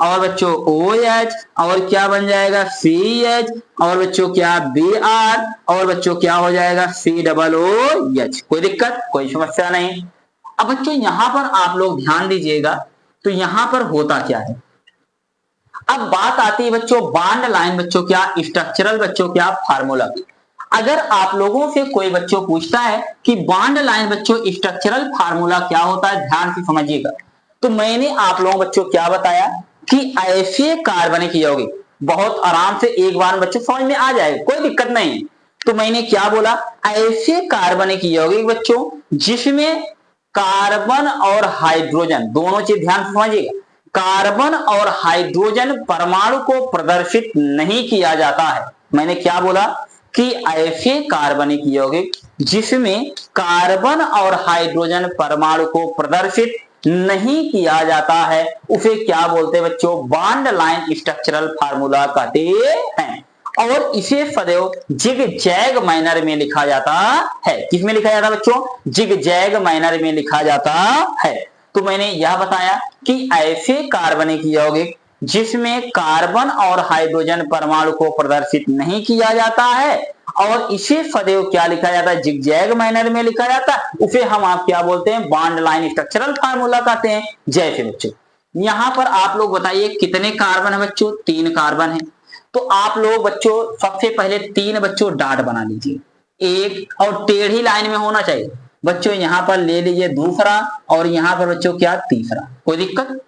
A: और बच्चों OH, और क्या बन जाएगा CH, और बच्चों क्या Br, और बच्चों क्या हो जाएगा COOH, कोई दिक्कत कोई समस्या नहीं। अब बच्चों यहां पर आप लोग ध्यान दीजिएगा, तो यहां पर होता क्या है। अब बात आती है बच्चों बॉन्ड लाइन बच्चों क्या स्ट्रक्चरल बच्चों क्या फार्मूला की। अगर आप लोगों से कोई बच्चों पूछता है कि बॉन्ड लाइन बच्चों स्ट्रक्चरल फार्मूला क्या होता है, ध्यान से समझिएगा। तो मैंने आप लोगों बच्चों क्या बताया कि ऐसे कार्बनिक यौगिक, बहुत आराम से एक बार बच्चों समझ में आ जाएगा, कोई दिक्कत नहीं है। तो मैंने क्या बोला, ऐसे कार्बनिक यौगिक बच्चों जिसमें कार्बन और हाइड्रोजन दोनों चीज, ध्यान से समझिएगा, कार्बन और हाइड्रोजन परमाणु को प्रदर्शित नहीं किया जाता है। मैंने क्या बोला कि ऐसे कार्बनिक यौगिक जिसमें कार्बन और हाइड्रोजन परमाणु को प्रदर्शित नहीं किया जाता है उसे क्या बोलते हैं बच्चों, बॉन्ड लाइन स्ट्रक्चरल फार्मूला कहते हैं। और इसे सदैव जिग-जैग मैनर में लिखा जाता है। किसमें लिखा जाता है बच्चों, जिग-जैग मैनर में लिखा जाता है। तो मैंने यह बताया कि ऐसे कार्बनिक यौगिक जिसमें कार्बन और हाइड्रोजन परमाणु को प्रदर्शित नहीं किया जाता है और इसे सदैव क्या लिखा जाता है, जिग-जैग मैनर में लिखा जाता है, उसे हम आप क्या बोलते हैं, बॉन्ड लाइन स्ट्रक्चरल फार्मूला कहते हैं। जैसे बच्चों यहां पर आप लोग बताइए कितने कार्बन है बच्चों, 3 कार्बन है। तो आप लोग बच्चों सबसे पहले 3 बच्चों डाट बना लीजिए, एक और टेढ़ी लाइन में होना चाहिए बच्चों। यहां पर ले लीजिए दूसरा और यहां पर बच्चों क्या तीसरा, कोई दिक्कत।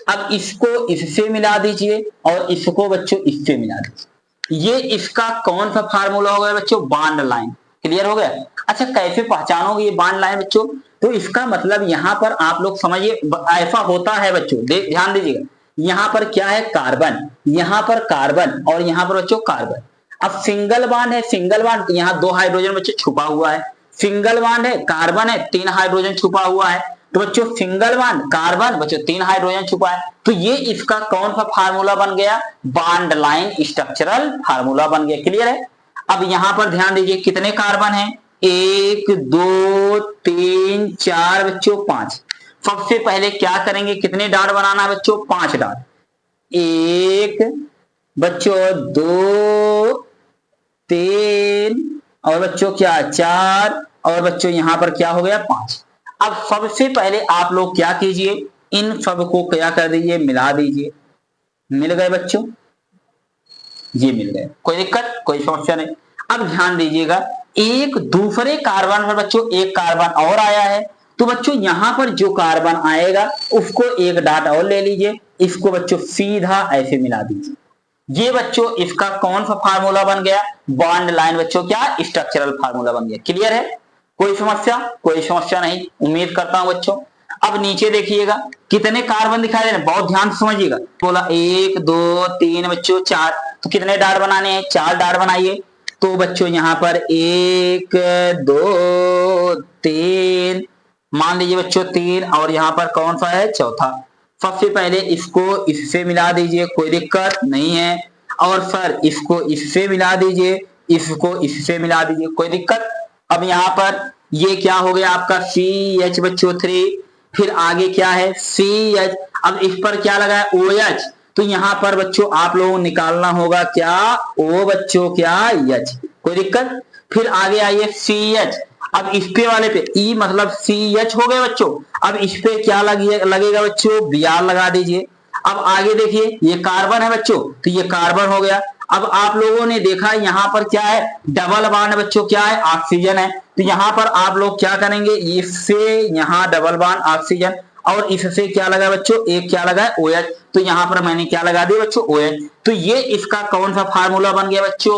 A: अब इसको इससे मिला दीजिए और इसको बच्चों इससे मिला दीजिए। ये इसका कौन सा फार्मूला हो गया बच्चों, बॉन्ड लाइन। क्लियर हो गया। अच्छा कैसे पहचानोगे ये बॉन्ड लाइन बच्चों, तो इसका मतलब यहां पर आप लोग समझिए ऐसा होता है बच्चों, ध्यान दीजिएगा। यहां पर क्या है, कार्बन, यहां पर कार्बन और यहां पर बच्चों कार्बन। अब सिंगल बॉन्ड है, सिंगल बॉन्ड, यहां 2 हाइड्रोजन बच्चों छुपा हुआ है। सिंगल बॉन्ड है, कार्बन है, 3 हाइड्रोजन छुपा हुआ है। तो बच्चों सिंगल बॉन्ड कार्बन बच्चों 3 हाइड्रोजन छुपा है, तो ये इसका कौन सा फार्मूला बन गया, बॉन्ड लाइन स्ट्रक्चरल फार्मूला बन गया। क्लियर है। अब यहां पर ध्यान दीजिए कितने कार्बन है, 1 2 3 4 बच्चों 5। सबसे पहले क्या करेंगे, कितने डाट बनाना है बच्चों, 5 डाट। 1 बच्चों 2 3 और बच्चों क्या 4 और बच्चों यहां पर क्या हो गया 5। अब सबसे पहले आप लोग क्या कीजिए, इन सब को क्या कर दीजिए, मिला दीजिए। मिल गए बच्चों, ये मिल गए, कोई दिक्कत कोई समस्या नहीं। अब ध्यान दीजिएगा एक दूसरे कार्बन पर बच्चों एक कार्बन और आया है, तो बच्चों यहां पर जो कार्बन आएगा उसको एक डाट और ले लीजिए, इसको बच्चों सीधा ऐसे मिला दीजिए। ये बच्चों इसका कौन सा फार्मूला बन गया, बॉन्ड लाइन बच्चों क्या स्ट्रक्चरल फार्मूला बन गया। क्लियर है, कोई समस्या, कोई समस्या नहीं, उम्मीद करता हूं बच्चों। अब नीचे देखिएगा कितने कार्बन दिखाई दे रहे हैं, बहुत ध्यान से समझिएगा। बोला 1 2 3 बच्चों 4, तो कितने डाट बनाने हैं, 4 डाट बनाइए। तो बच्चों यहां पर 1 2 3 मान लीजिए बच्चों 3 और यहां पर कौन सा है, चौथा। सबसे पहले इसको इससे मिला दीजिए, कोई दिक्कत नहीं है। और सर इसको इससे मिला दीजिए, इसको इससे मिला दीजिए, कोई दिक्कत। अब यहां पर ये क्या हो गया आपका CH बच्चों 3, फिर आगे क्या है CH, अब इस पर क्या लगा है OH, तो यहां पर बच्चों आप लोगों को निकालना होगा क्या O बच्चों क्या H, कोई दिक्कत। फिर आगे आइए CH, अब इस पे वाले पे E मतलब CH हो गए बच्चों। अब इस पे क्या लगेगा बच्चों, Br लगा दीजिए। अब आगे देखिए ये कार्बन है बच्चों, तो ये कार्बन हो गया। अब आप लोगों ने देखा यहां पर क्या है, डबल बॉन्ड बच्चों क्या है, ऑक्सीजन है। तो यहां पर आप लोग क्या करेंगे, इससे यहां डबल बॉन्ड ऑक्सीजन और इससे क्या लगा बच्चों, एक क्या लगा है OH, तो यहां पर मैंने क्या लगा दिया बच्चों OH। तो ये इसका कौन सा फार्मूला बन गया बच्चों,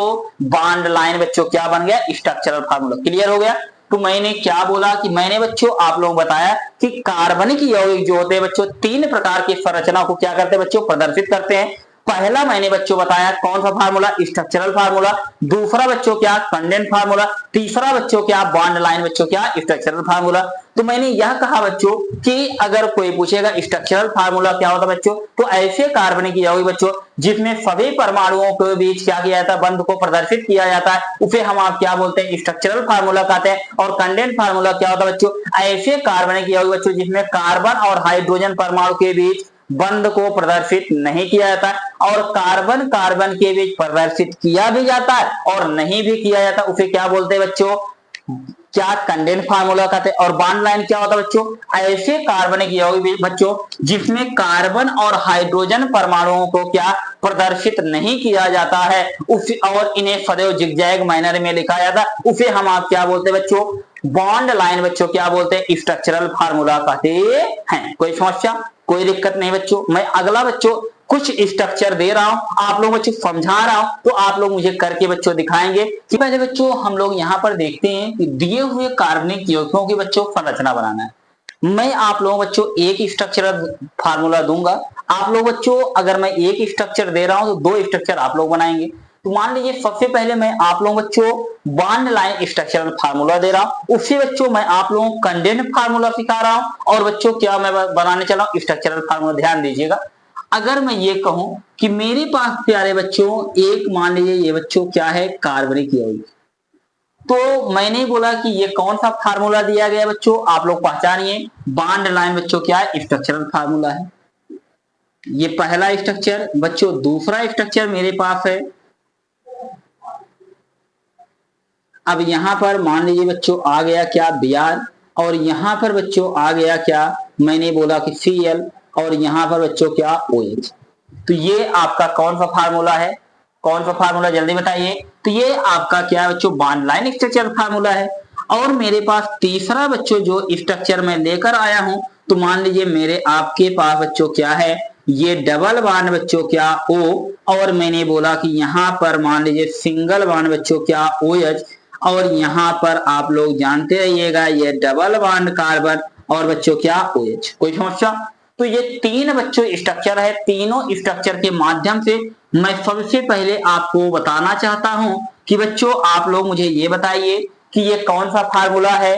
A: बॉन्ड लाइन बच्चों क्या बन गया, स्ट्रक्चरल फार्मूला। क्लियर हो गया। तो मैंने क्या बोला कि मैंने बच्चों आप लोगों को बताया कि कार्बनिक यौगिक जो होते हैं बच्चों 3 प्रकार की संरचना को क्या करते हैं बच्चों, प्रदर्शित करते हैं। पहला मैंने बच्चों बताया कौन सा फार्मूला, स्ट्रक्चरल फार्मूला। दूसरा बच्चों क्या, कंडेंस फार्मूला। तीसरा बच्चों क्या, बॉन्ड लाइन बच्चों क्या, स्ट्रक्चरल फार्मूला। तो मैंने यह कहा बच्चों कि अगर कोई पूछेगा स्ट्रक्चरल फार्मूला क्या होता है बच्चों, तो ऐसे कार्बनिक यौगिक बच्चों जिसमें सभी परमाणुओं के बीच क्या किया जाता है, बंध को प्रदर्शित किया जाता है, उसे हम आप क्या बोलते हैं, स्ट्रक्चरल फार्मूला कहते हैं। और कंडेंस फार्मूला क्या होता है बच्चों, ऐसे कार्बनिक यौगिक बच्चों जिसमें कार्बन और हाइड्रोजन परमाणु के बीच बंध को प्रदर्शित नहीं किया जाता है और कार्बन कार्बन के बीच प्रदर्शित किया भी जाता है और नहीं भी किया जाता, उसे क्या बोलते हैं बच्चों, क्या कंडेंस फार्मूला कहते हैं। और बॉन्ड लाइन क्या होता है बच्चों, ऐसे कार्बनिक यौगिक बच्चों जिसमें कार्बन और हाइड्रोजन परमाणुओं को क्या प्रदर्शित नहीं किया जाता है उसे, और इन्हें सदैव जिगजैग मैनर में लिखा जाता है, उसे हम आप क्या बोलते हैं बच्चों, बॉन्ड लाइन बच्चों क्या बोलते हैं, स्ट्रक्चरल फार्मूला कहते हैं। कोई समस्या, कोई दिक्कत नहीं बच्चों। मैं अगला बच्चों कुछ स्ट्रक्चर दे रहा हूं, आप लोग बच्चों समझा रहा हूं, तो आप लोग मुझे करके बच्चों दिखाएंगे। कि पहले बच्चों हम लोग यहाँ पर देखते हैं कि दिए हुए कार्बनिक यौगिकों की बच्चों संरचना बनाना है। मैं आप लोगों बच्चों एक स्ट्रक्चरल फार्मूला दूंगा, आप लोग बच्चों अगर मैं एक स्ट्रक्चर दे रहा हूं तो दो स्ट्रक्चर आप लोग बनाएंगे। तो मान लीजिए सबसे पहले मैं आप लोगों बच्चों बॉन्ड लाइन स्ट्रक्चरल फार्मूला दे रहा हूं, उससे बच्चों मैं आप लोगों को कंडेंस फार्मूला सिखा रहा हूं, और बच्चों क्या मैं बनाने चला हूं, स्ट्रक्चरल फार्मूला। ध्यान दीजिएगा, अगर मैं ये कहूं कि मेरे पास प्यारे बच्चों एक मान लीजिए ये बच्चों क्या है कार्बनिक यौगिक, तो मैंने बोला कि ये कौन सा फार्मूला दिया गया बच्चों, आप लोग पहचानिए। बॉन्ड लाइन बच्चों क्या है, स्ट्रक्चरल फार्मूला है। ये पहला स्ट्रक्चर बच्चों। दूसरा स्ट्रक्चर मेरे पास है, अब यहां पर मान लीजिए बच्चों आ गया क्या Br, और यहां पर बच्चों आ गया क्या, मैंने बोला कि Cl, और यहां पर बच्चों क्या OH। तो ये आपका कौन सा फार्मूला है, कौन सा फार्मूला जल्दी बताइए। तो ये आपका क्या है बच्चों, बॉन्ड लाइन स्ट्रक्चर फार्मूला है। और मेरे पास तीसरा बच्चों जो स्ट्रक्चर मैं लेकर आया हूं, तो मान लीजिए मेरे आपके पास बच्चों क्या है, ये डबल बॉन्ड बच्चों क्या O, और मैंने बोला कि यहां पर मान लीजिए सिंगल बॉन्ड बच्चों क्या OH, और यहां पर आप लोग जानते रहिएगा ये डबल बॉन्ड कार्बन और बच्चों क्या OH। कोई समस्या। तो ये तीन बच्चों स्ट्रक्चर है, तीनों स्ट्रक्चर के माध्यम से मैं सबसे पहले आपको बताना चाहता हूं कि बच्चों आप लोग मुझे ये बताइए कि ये कौन सा फार्मूला है,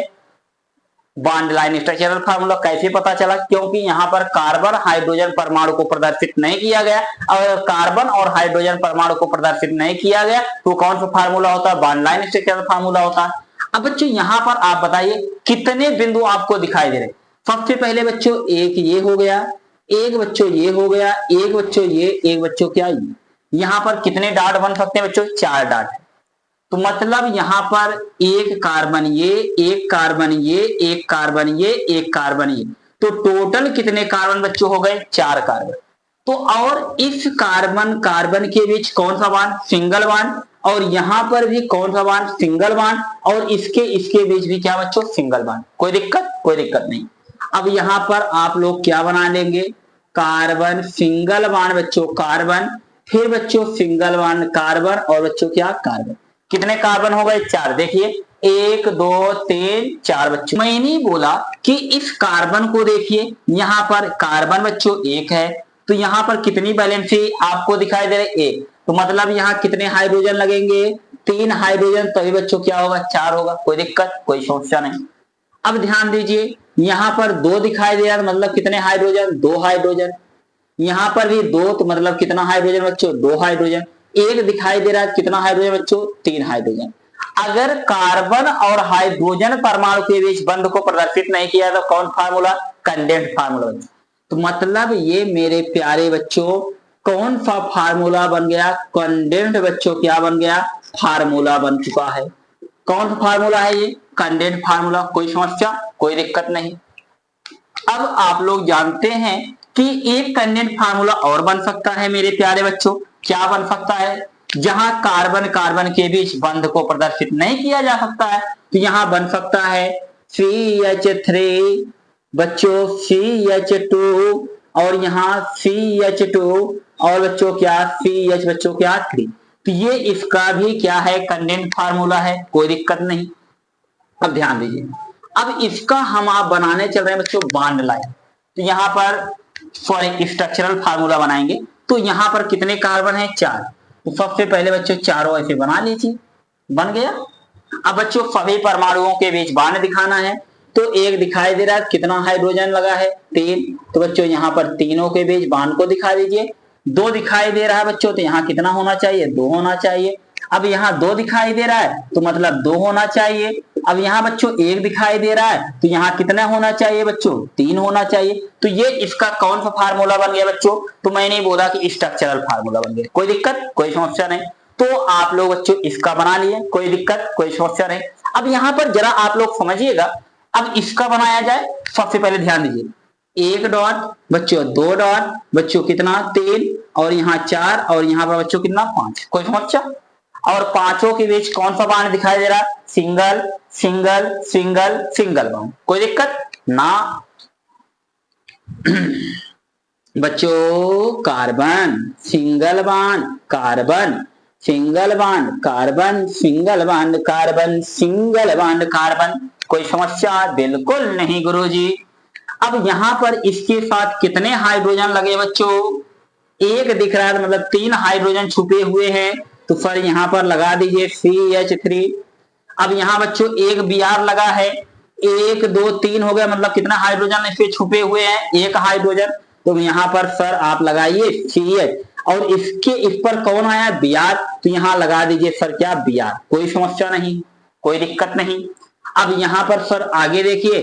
A: बॉन्ड लाइन स्ट्रक्चरल फार्मूला। कैसे पता चला, क्योंकि यहाँ पर कार्बन हाइड्रोजन परमाणु को प्रदर्शित नहीं किया गया। अगर कार्बन और हाइड्रोजन परमाणु को प्रदर्शित नहीं किया गया तो कौन सा फार्मूला होता है, बॉन्ड लाइन स्ट्रक्चरल फार्मूला होता है। अब बच्चों यहाँ पर आप बताइए कितने बिंदु आपको दिखाई दे रहे। सबसे पहले बच्चों एक ये हो गया, एक बच्चों ये हो गया, एक बच्चों ये, एक बच्चों क्या ये। यहाँ पर कितने डाट बन सकते हैं बच्चों, 4 डाट। तो मतलब यहां पर एक कार्बन ये, एक कार्बन ये, एक कार्बन ये, एक कार्बन ये, तो टोटल कितने कार्बन बच्चों हो गए, 4 कार्बन। तो और इस कार्बन कार्बन के बीच कौन सा बॉन्ड, सिंगल बॉन्ड, और यहां पर भी कौन सा बॉन्ड, सिंगल बॉन्ड, और इसके बीच भी क्या बच्चों, सिंगल बॉन्ड। कोई दिक्कत, कोई दिक्कत नहीं। अब यहां पर आप लोग क्या बना लेंगे, कार्बन सिंगल बॉन्ड बच्चों कार्बन, फिर बच्चों सिंगल बॉन्ड कार्बन, और बच्चों क्या कार्बन। कितने कार्बन हो गए, 4। देखिए 1 2 3 4 बच्चों। मैंने बोला कि इस कार्बन को देखिए, यहां पर कार्बन बच्चों 1 है, तो यहां पर कितनी वैलेंसी आपको दिखाई दे रही, 1। तो मतलब यहां कितने हाइड्रोजन लगेंगे, 3 हाइड्रोजन, तभी बच्चों क्या होगा, 4 होगा। कोई दिक्कत, कोई समस्या नहीं। अब ध्यान दीजिए यहां पर 2 दिखाई दे रहा, मतलब कितने हाइड्रोजन, 2 हाइड्रोजन। यहां पर भी 2, तो मतलब कितना हाइड्रोजन बच्चों, 2 हाइड्रोजन। एक दिखाई दे रहा है, कितना हाइड्रोजन बच्चों, 3 हाइड्रोजन। अगर कार्बन और हाइड्रोजन परमाणु के बीच बंध को प्रदर्शित नहीं किया तो कौन फार्मूला, कंडेंस फार्मूला। तो मतलब ये मेरे प्यारे बच्चों कौन सा फार्मूला बन गया, कंडेंस बच्चों क्या बन गया, फार्मूला बन चुका है। कौन सा फार्मूला है ये, कंडेंस फार्मूला। कोई समस्या, कोई दिक्कत नहीं। अब आप लोग जानते हैं कि एक कंडेंस फार्मूला और बन सकता है मेरे प्यारे बच्चों। क्या बन सकता है, जहां कार्बन कार्बन के बीच बंध को प्रदर्शित नहीं किया जा सकता है, तो यहां बन सकता है CH3 बच्चों, CH2, और यहां CH2, और बच्चों क्या CH बच्चों क्या 3। तो ये इसका भी क्या है, कंडेंस फार्मूला है। कोई दिक्कत नहीं। अब ध्यान दीजिए, अब इसका हम आप बनाने चल रहे हैं बच्चों बॉन्ड लाइन। तो यहां पर सॉरी स्ट्रक्चरल फार्मूला बनाएंगे। तो यहां पर कितने कार्बन है, 4। तो सबसे पहले बच्चों चारों ऐसे बना लीजिए, बन गया। अब बच्चों सभी परमाणुओं के बीच बॉन्ड दिखाना है, तो एक दिखाई दे रहा है, कितना हाइड्रोजन लगा है, 3। तो बच्चों यहां पर तीनों के बीच बॉन्ड को दिखा दीजिए। 2 दिखाई दे रहा है बच्चों, तो यहां कितना होना चाहिए, 2 होना चाहिए। अब यहाँ 2 दिखाई दे रहा है, तो मतलब 2 होना चाहिए। अब यहाँ बच्चों 1 दिखाई दे रहा है, तो यहाँ कितना होना चाहिए बच्चों, 3 होना चाहिए। तो ये इसका कौन सा फार्मूला बन गया बच्चों, तो मैंने बोला कि स्ट्रक्चरल फार्मूला बन गया। कोई दिक्कत, कोई समस्या नहीं। तो आप लोग बच्चों इसका बना लिए, कोई दिक्कत, कोई समस्या नहीं। अब यहाँ पर जरा आप लोग समझिएगा, अब इसका बनाया जाए। सबसे पहले ध्यान दीजिए, 1 डॉट बच्चों, 2 डॉट बच्चों कितना 3, और यहाँ 4, और यहाँ पर बच्चों कितना 5। कोई समस्या? और पांचों के बीच कौन सा बाण दिखाई दे रहा है? सिंगल सिंगल सिंगल सिंगल बाण। कोई दिक्कत ना बच्चों, कार्बन सिंगल बाण, कार्बन सिंगल बाण, कार्बन सिंगल बाण, कार्बन सिंगल बाण, कार्बन। कोई समस्या? बिल्कुल नहीं गुरुजी। अब यहाँ पर इसके साथ कितने हाइड्रोजन लगे बच्चों? एक दिख रहा है, मतलब 3 हाइड्रोजन छुपे हुए हैं, तो सर यहाँ पर लगा दीजिए CH3। अब यहाँ बच्चों एक Br लगा है, 1 2 3 हो गया, मतलब कितना हाइड्रोजन इसके छुपे हुए हैं? 1 हाइड्रोजन। तो यहाँ पर सर आप लगाइए CH, और इसके इस पर कौन आया? Br, तो यहाँ लगा दीजिए सर क्या? Br। कोई समस्या नहीं, कोई दिक्कत नहीं। अब यहाँ पर सर आगे देखिए,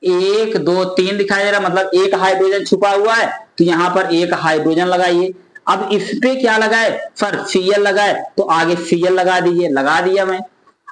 A: 1 2 3 दिखाई दे रहा, मतलब 1 हाइड्रोजन छुपा हुआ है, तो यहाँ पर 1 हाइड्रोजन लगाइए। अब इस पे क्या लगाए सर? Cl लगाए, तो आगे Cl लगा दीजिए। लगा दिया मैं।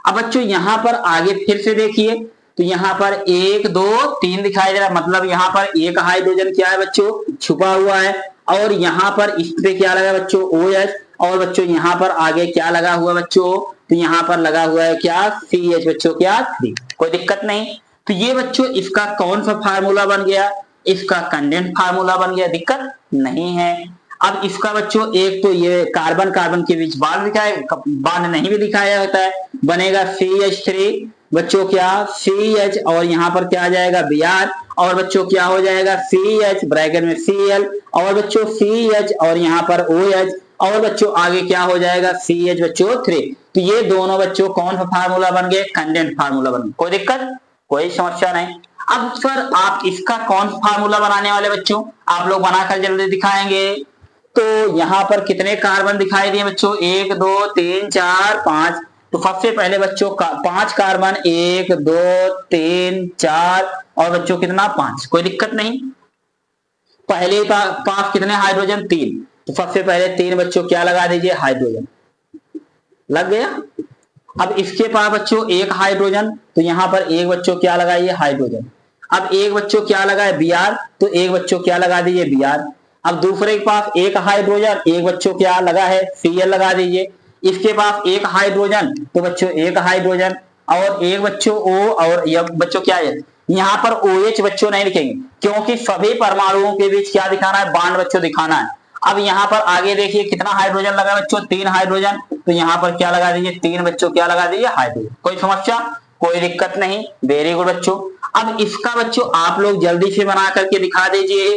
A: अब बच्चों यहाँ पर आगे फिर से देखिए, तो यहाँ पर 1 2 3 दिखाई दे रहा, मतलब यहाँ पर 1 हाइड्रोजन क्या है बच्चों? छुपा हुआ है। और यहाँ पर इस पे क्या लगा बच्चों? OH। और बच्चों यहाँ पर आगे क्या लगा हुआ बच्चों? तो यहाँ पर लगा हुआ है क्या? CH बच्चों क्या? 3। कोई दिक्कत नहीं। तो ये बच्चों इसका कौन सा फार्मूला बन गया? इसका कंडेंस फार्मूला बन गया। दिक्कत नहीं है। अब इसका बच्चों एक तो ये कार्बन कार्बन के बीच बांध नहीं भी दिखाया होता है, बनेगा CH3 बच्चों क्या? CH, और यहाँ पर क्या आ जाएगा? Br, और बच्चों क्या हो जाएगा? CH ब्रैकेट में Cl, और बच्चों CH, और यहाँ पर OH, और बच्चों आगे क्या हो जाएगा? CH बच्चों 3। तो ये दोनों बच्चों कौन सा फार्मूला बन गए? कंडेंस फार्मूला बन गए। कोई दिक्कत, कोई समस्या नहीं। अब सर आप इसका कौन सा फार्मूला बनाने वाले बच्चों? आप लोग बनाकर जल्दी दिखाएंगे। तो यहाँ पर कितने कार्बन दिखाई दिए बच्चों? 1 2 3 4 5। तो सबसे पहले बच्चों 5 कार्बन, 1 2 3 4, और बच्चों कितना? 5। कोई दिक्कत नहीं। पहले पास कितने हाइड्रोजन? 3। तो सबसे पहले 3 बच्चों क्या लगा दीजिए? हाइड्रोजन। लग गया। अब इसके पास बच्चों 1 हाइड्रोजन, तो यहाँ पर एक बच्चों क्या लगाइए? हाइड्रोजन। अब एक बच्चों क्या लगा है? Br, तो एक बच्चों क्या लगा दीजिए? Br। अब दूसरे के पास 1 हाइड्रोजन, एक बच्चों क्या लगा है? Cl लगा दीजिए। इसके पास 1 हाइड्रोजन, तो बच्चों 1 हाइड्रोजन, और एक बच्चों O, और यह बच्चों क्या है? यहाँ पर OH बच्चों नहीं लिखेंगे, क्योंकि सभी परमाणुओं के बीच क्या दिखाना है? बांड बच्चों दिखाना है। अब यहाँ पर आगे देखिए कितना हाइड्रोजन लगा बच्चों? 3 हाइड्रोजन। तो यहाँ पर क्या लगा दीजिए? 3 बच्चों क्या लगा दीजिए? हाइड्रोजन। कोई समस्या? कोई दिक्कत नहीं। वेरी गुड बच्चों। अब इसका बच्चों आप लोग जल्दी से बना करके दिखा दीजिए।